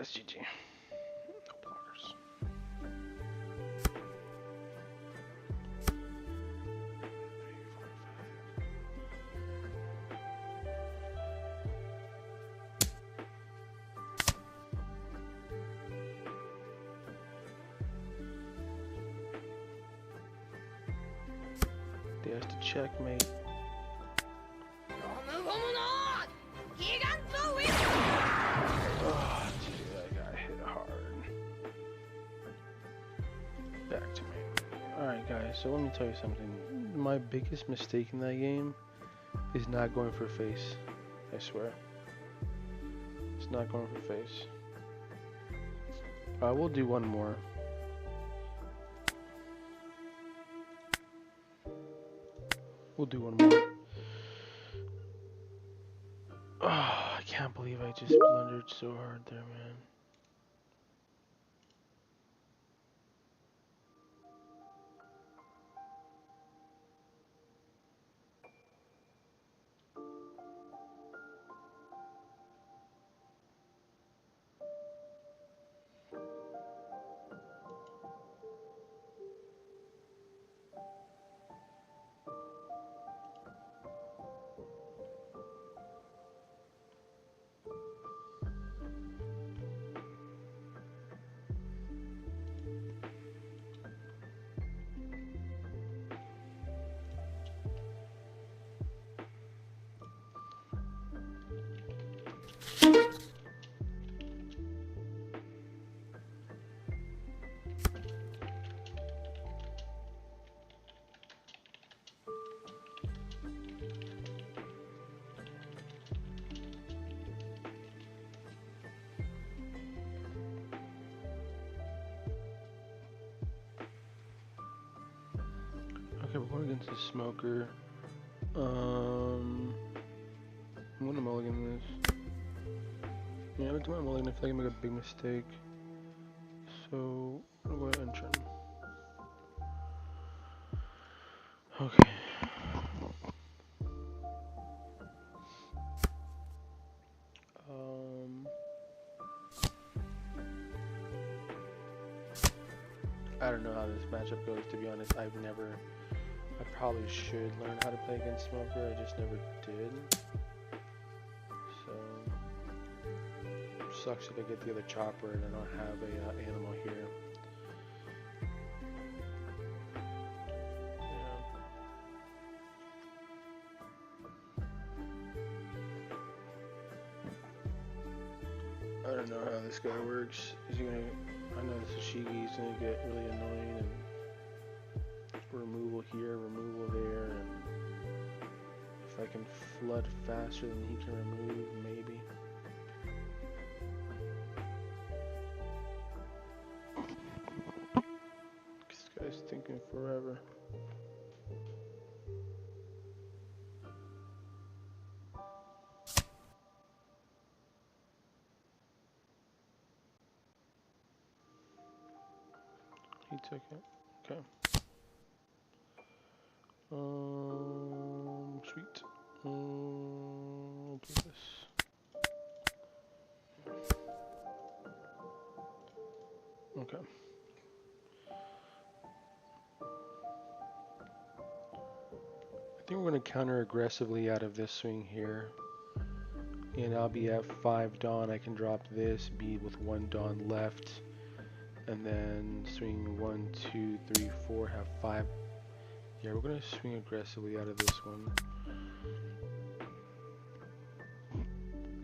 That's GG. No blockers. They has to checkmate. Oh, dude, that got hit hard. Back to me. Alright, guys, so let me tell you something. My biggest mistake in that game is not going for face. I swear. It's not going for face. I will do one more. We'll do one more. Oh, I can't believe I just blundered so hard there, man. Okay, we're going against the smoker. I'm gonna mulligan this. Yeah, I do my mulligan. I feel like I make a big mistake. So, I'm going to enter. Okay. I don't know how this matchup goes, to be honest. I probably should learn how to play against Smoker, I just never did. So, sucks if I get the other chopper and I don't have a animal here. I don't know how this guy works. I know the Sashigi is gonna get really annoying, and removal here, removal there, and if I can flood faster than he can remove, maybe. This guy's thinking forever. He took it. Okay. Sweet. I'll do this. Okay. I think we're going to counter aggressively out of this swing here. And I'll be at 5 Dawn. I can drop this, be with 1 Dawn left. And then swing 1, 2, 3, 4, have 5. Yeah, we're going to swing aggressively out of this one.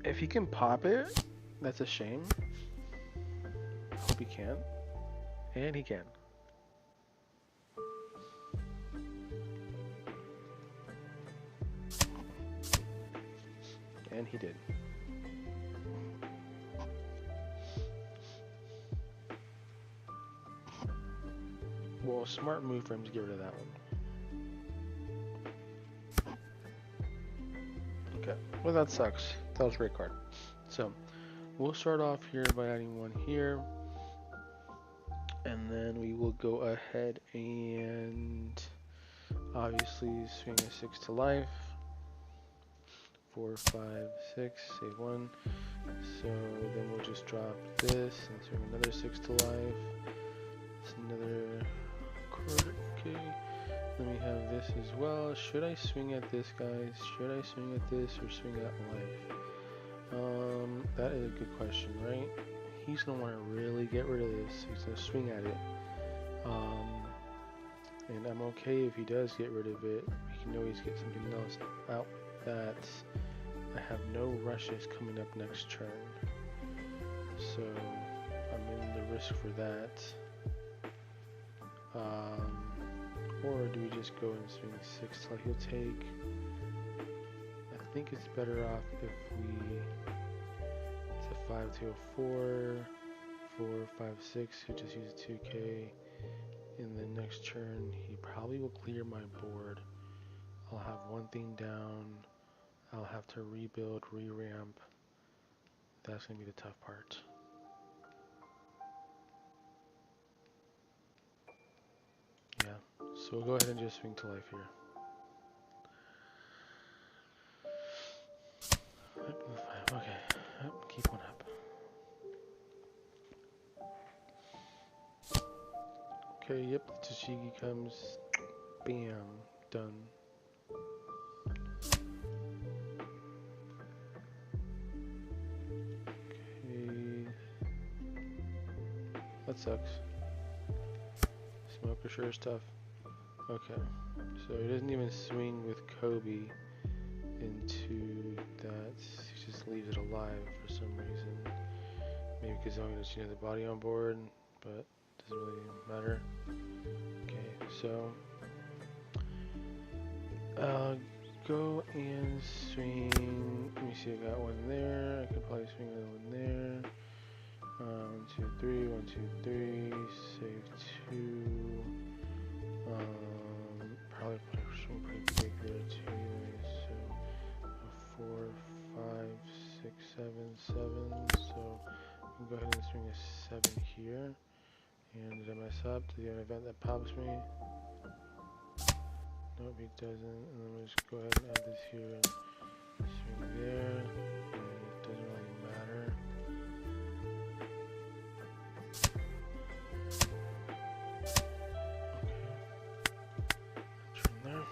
If he can pop it, that's a shame. Hope he can. And he can. And he did. Well, smart move for him to get rid of that one. Okay. Well, that sucks. That was a great card. So, we'll start off here by adding 1 here. And then we will go ahead and obviously swing a 6 to life. 4, 5, 6, save 1. So then we'll just drop this and swing another 6 to life. It's another quarter. Okay. Then we have this as well. Should I swing at this, guys? Should I swing at this or swing at life? That is a good question, right? He's gonna want to really get rid of this. He's gonna swing at it. And I'm okay if he does get rid of it. We can always get something else out that I have no rushes coming up next turn. So I'm in the risk for that. Or do we just go and swing 6 till he'll take? I think it's better off if we, it's a 5 to a 4, 4, 5, 6, he'll just use a 2k. In the next turn, he probably will clear my board. I'll have one thing down. I'll have to rebuild, re-ramp. That's going to be the tough part. Yeah, so we'll go ahead and just swing to life here. Okay, keep one up. Okay, yep, Tashigi comes. Bam, done. Okay, that sucks. Smoker sure stuff. Okay, so he doesn't even swing with Kobe into that. He just leaves it alive for some reason. Maybe because I'm going to the body on board, but doesn't really matter. Okay, so go and swing. Let me see, I got one there. I could probably swing another one there. 1, 2, 3. 1, 2, 3. Save 2. Probably swing pretty big there too. So 4, 5, 6, 7, 7. So I can go ahead and swing a 7 here. And did I mess up? Did the event that pops me? Nope, it doesn't. And then we'll just go ahead and add this here and swing there. And it doesn't really matter. Okay. Turn there.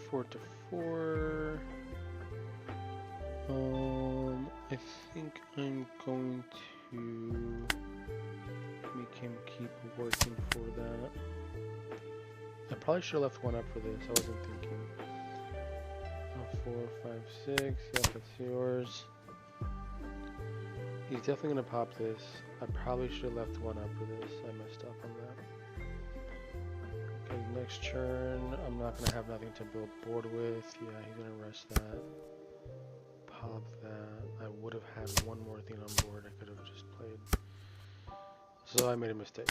Four to 4. I think I'm going to make him keep working for that. I probably should have left one up for this. I wasn't thinking. 4, 5, 6. Yep, that's yours. He's definitely gonna pop this. I probably should have left one up for this. I messed up on that. Okay, next turn. I'm not gonna have nothing to build board with. Yeah, he's gonna rush that. Pop that. I would have had one more thing on board. I could have just played. So I made a mistake.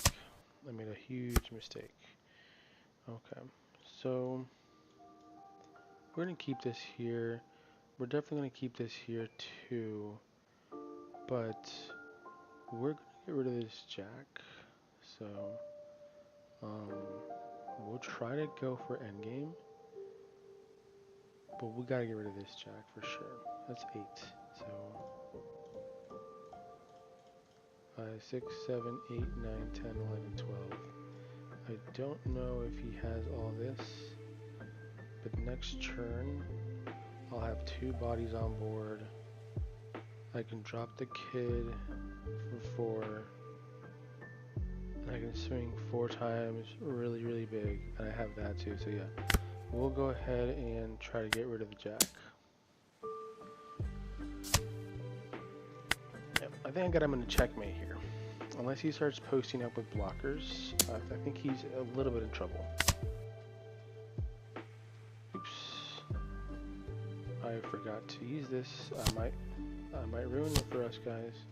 I made a huge mistake. Okay, so we're gonna keep this here. We're definitely gonna keep this here too, but we're gonna get rid of this jack. So we'll try to go for endgame, but we gotta get rid of this jack for sure. That's 8. So 5, 6, 7, 8, 9, 10, 11, 12. I don't know if he has all this, but next turn I'll have 2 bodies on board. I can drop the kid for 4, and I can swing 4 times really, really big, and I have that too, so yeah. We'll go ahead and try to get rid of the jack. Yep, I think I got him in a checkmate here. Unless he starts posting up with blockers, I think he's a little bit in trouble. Oops. I forgot to use this. I might ruin it for us, guys.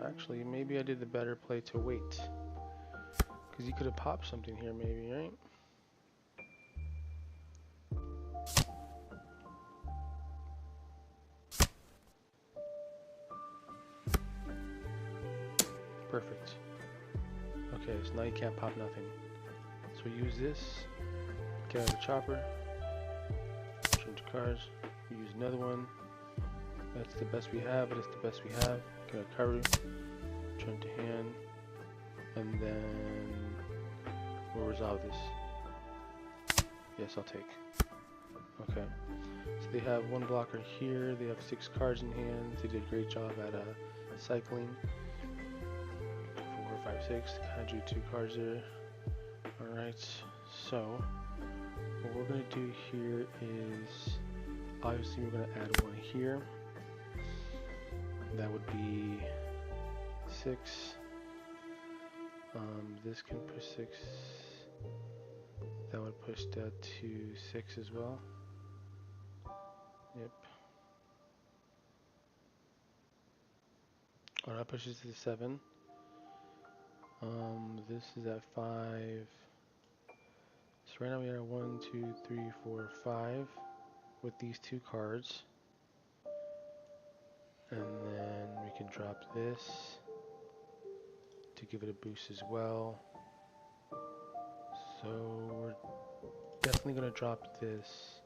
Actually, maybe I did the better play to wait. Because he could have popped something here maybe, right? Perfect. Okay, so now you can't pop nothing. So we use this, get out of the chopper, change cars, we use another one. That's the best we have, but it's the best we have. Get a Karu, turn to hand, and then we'll resolve this. Yes, I'll take. Okay. So they have one blocker here, they have 6 cards in hand. They did a great job at cycling. 4, 5, 6. I drew 2 cards there. Alright, so what we're going to do here is, obviously we're going to add 1 here. That would be 6. This can push 6. That would push that to 6 as well. Yep. Oh, that pushes to 7. This is at 5. So right now we are 1, 2, 3, 4, 5 with these 2 cards. And then we can drop this to give it a boost as well. So we're definitely going to drop this.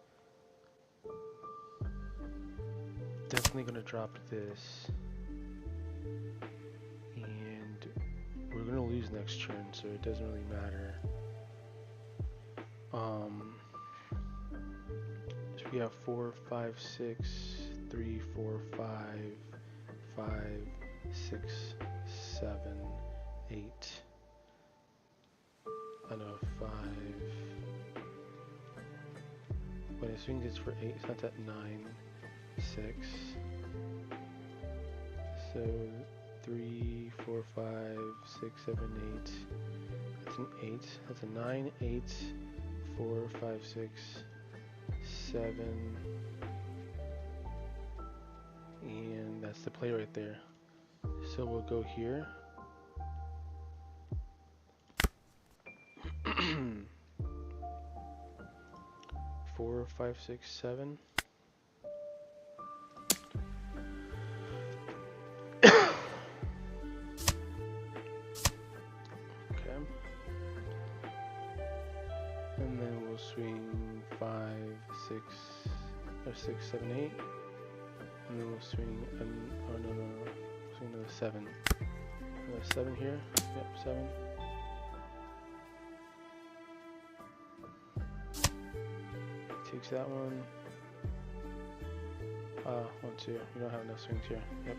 Definitely going to drop this. And we're going to lose next turn, so it doesn't really matter. So we have 4, 5, 6, 3, 4, 5, 5, 6, 7, 8. I know 5. When it swings, it's for 8, so that's at 9, 6. So 3, 4, 5, 6, 7, 8. That's an 8. That's a 9, 8, 4, 5, 6, 7. And that's the play right there. So we'll go here. 4, 5, 6, 7. Okay. And then we'll swing 5, 6, or 6, 7, 8. And then we'll swing, oh no, swing another 7. Another 7 here. Yep, 7. Takes that one. 1, 2. We don't have enough swings here. Yep.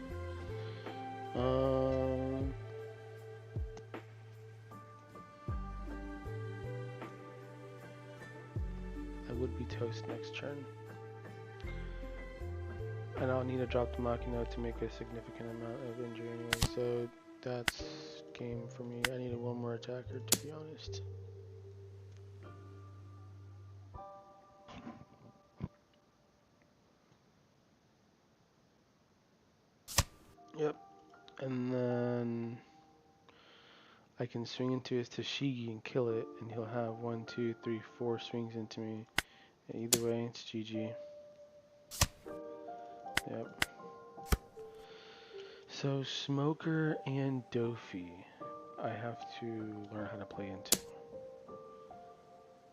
I would be toast next turn. And I'll need to drop the Machina to make a significant amount of injury anyway. So that's game for me. I needed one more attacker, to be honest. Yep. And then I can swing into his Tashigi and kill it, and he'll have 1, 2, 3, 4 swings into me. And either way, it's GG. Yep. So Smoker and Dofi, I have to learn how to play into.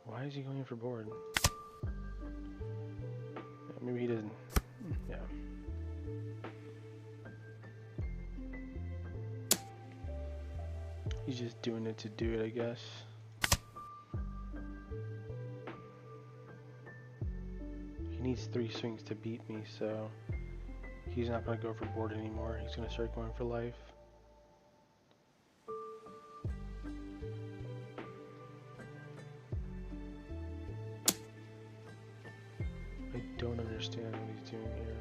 Why is he going for board? Yeah, maybe he doesn't. Yeah. He's just doing it to do it, I guess. He needs 3 swings to beat me, so he's not going to go for board anymore. He's going to start going for life. I don't understand what he's doing here.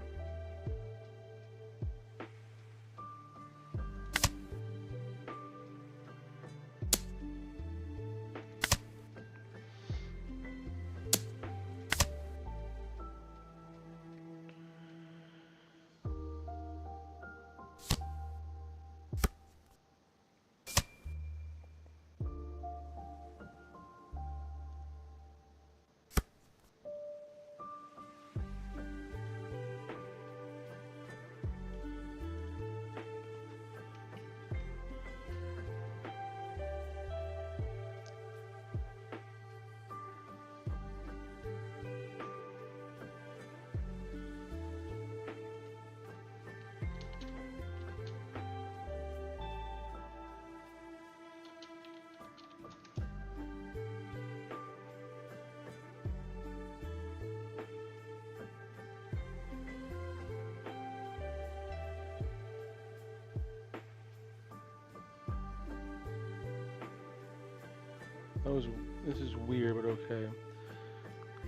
That was. This is weird, but okay.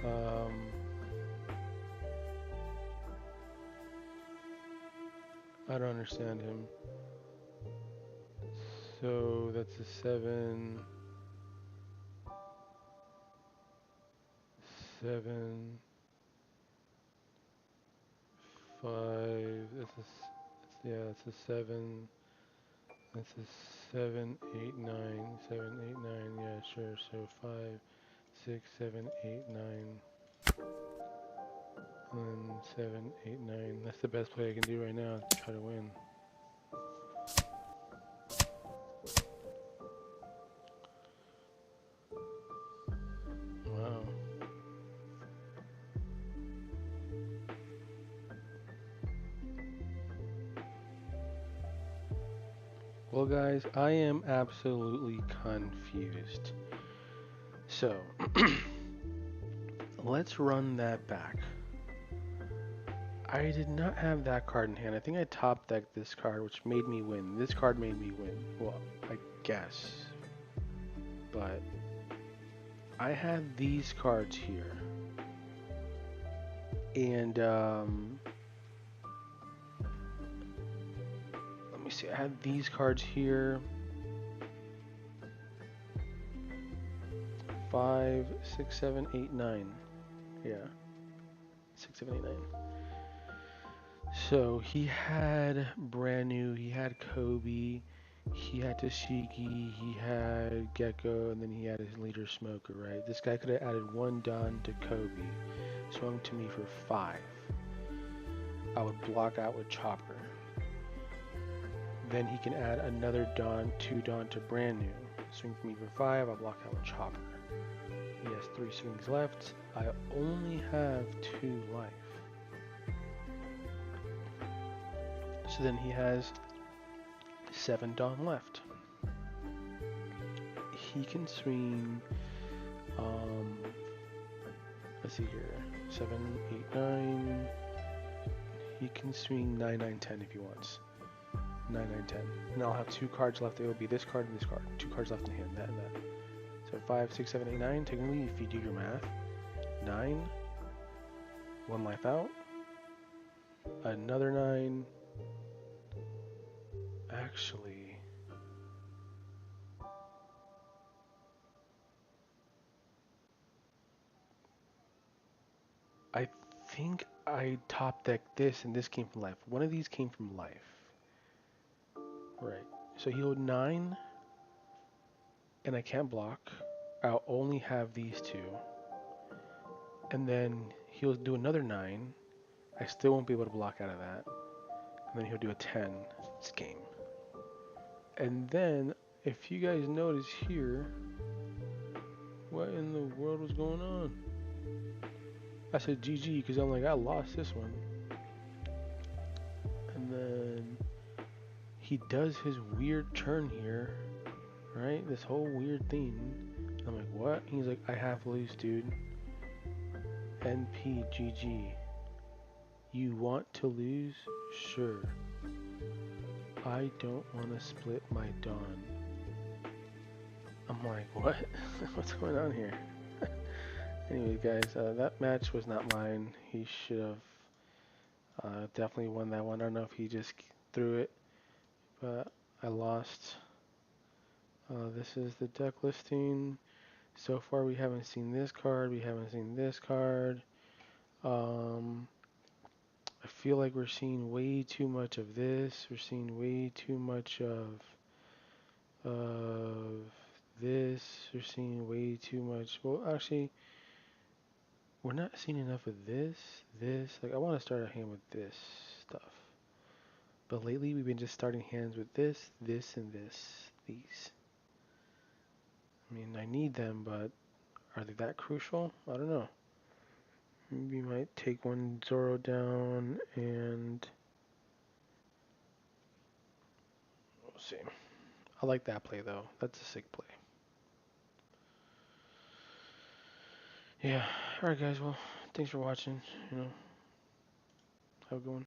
Um, I don't understand him. So that's a 7, 7, 5. Yeah, that's a 7. That's a 7, 8, 9, 7, 8, 9. Yeah, sure. So 5, 6, 7, 8, 9, and 7, 8, 9. That's the best play I can do right now to try to win. Wow. Well, guys, I am absolutely confused. So, let's run that back. I did not have that card in hand. I think I top decked this card, which made me win. This card made me win. Well, I guess. But I had these cards here. And, let me see. I had these cards here. 5, 6, 7, 8, 9. Yeah. 6, 7, 8, 9. So he had Brand New, he had Kobe, he had Tashiki, he had Gecko, and then he had his leader Smoker, right? This guy could have added 1 Don to Kobe, swung to me for 5. I would block out with Chopper. Then he can add another Don, 2 Don to Brand New. Swing to me for 5, I'll block out with Chopper. He has 3 swings left. I only have 2 life. So then he has 7 Dawn left. He can swing, let's see here, 7, 8, 9. He can swing 9, 9, 10 if he wants. 9, 9, 10. And I'll have 2 cards left. It will be this card and this card. 2 cards left in hand, that and that. So 5, 6, 7, 8, 9. Technically, if you do your math, 9, 1 life out, another 9. Actually, I think I top decked this and this came from life. One of these came from life. Right. So he'll 9, and I can't block. I'll only have these 2. And then he'll do another 9. I still won't be able to block out of that. And then he'll do a 10. It's game. And then, if you guys notice here, what in the world was going on? I said GG because I'm like, I lost this one. And then he does his weird turn here, right? This whole weird thing. I'm like, what? He's like, I have loose, dude. NPGG. You want to lose? Sure. I don't want to split my Dawn. I'm like, what? What's going on here? Anyway, guys, that match was not mine. He should have definitely won that one. I don't know if he just threw it, but I lost. This is the deck listing. So far, we haven't seen this card. We haven't seen this card. I feel like we're seeing way too much of this. We're seeing way too much of this. We're seeing way too much. Well, actually, we're not seeing enough of this. Like, I want to start a hand with this stuff. But lately, we've been just starting hands with this, and these. I mean, I need them, but are they that crucial? I don't know. Maybe we might take one Zoro down and we'll see. I like that play though. That's a sick play. Yeah. Alright guys, well, thanks for watching. Have a good one.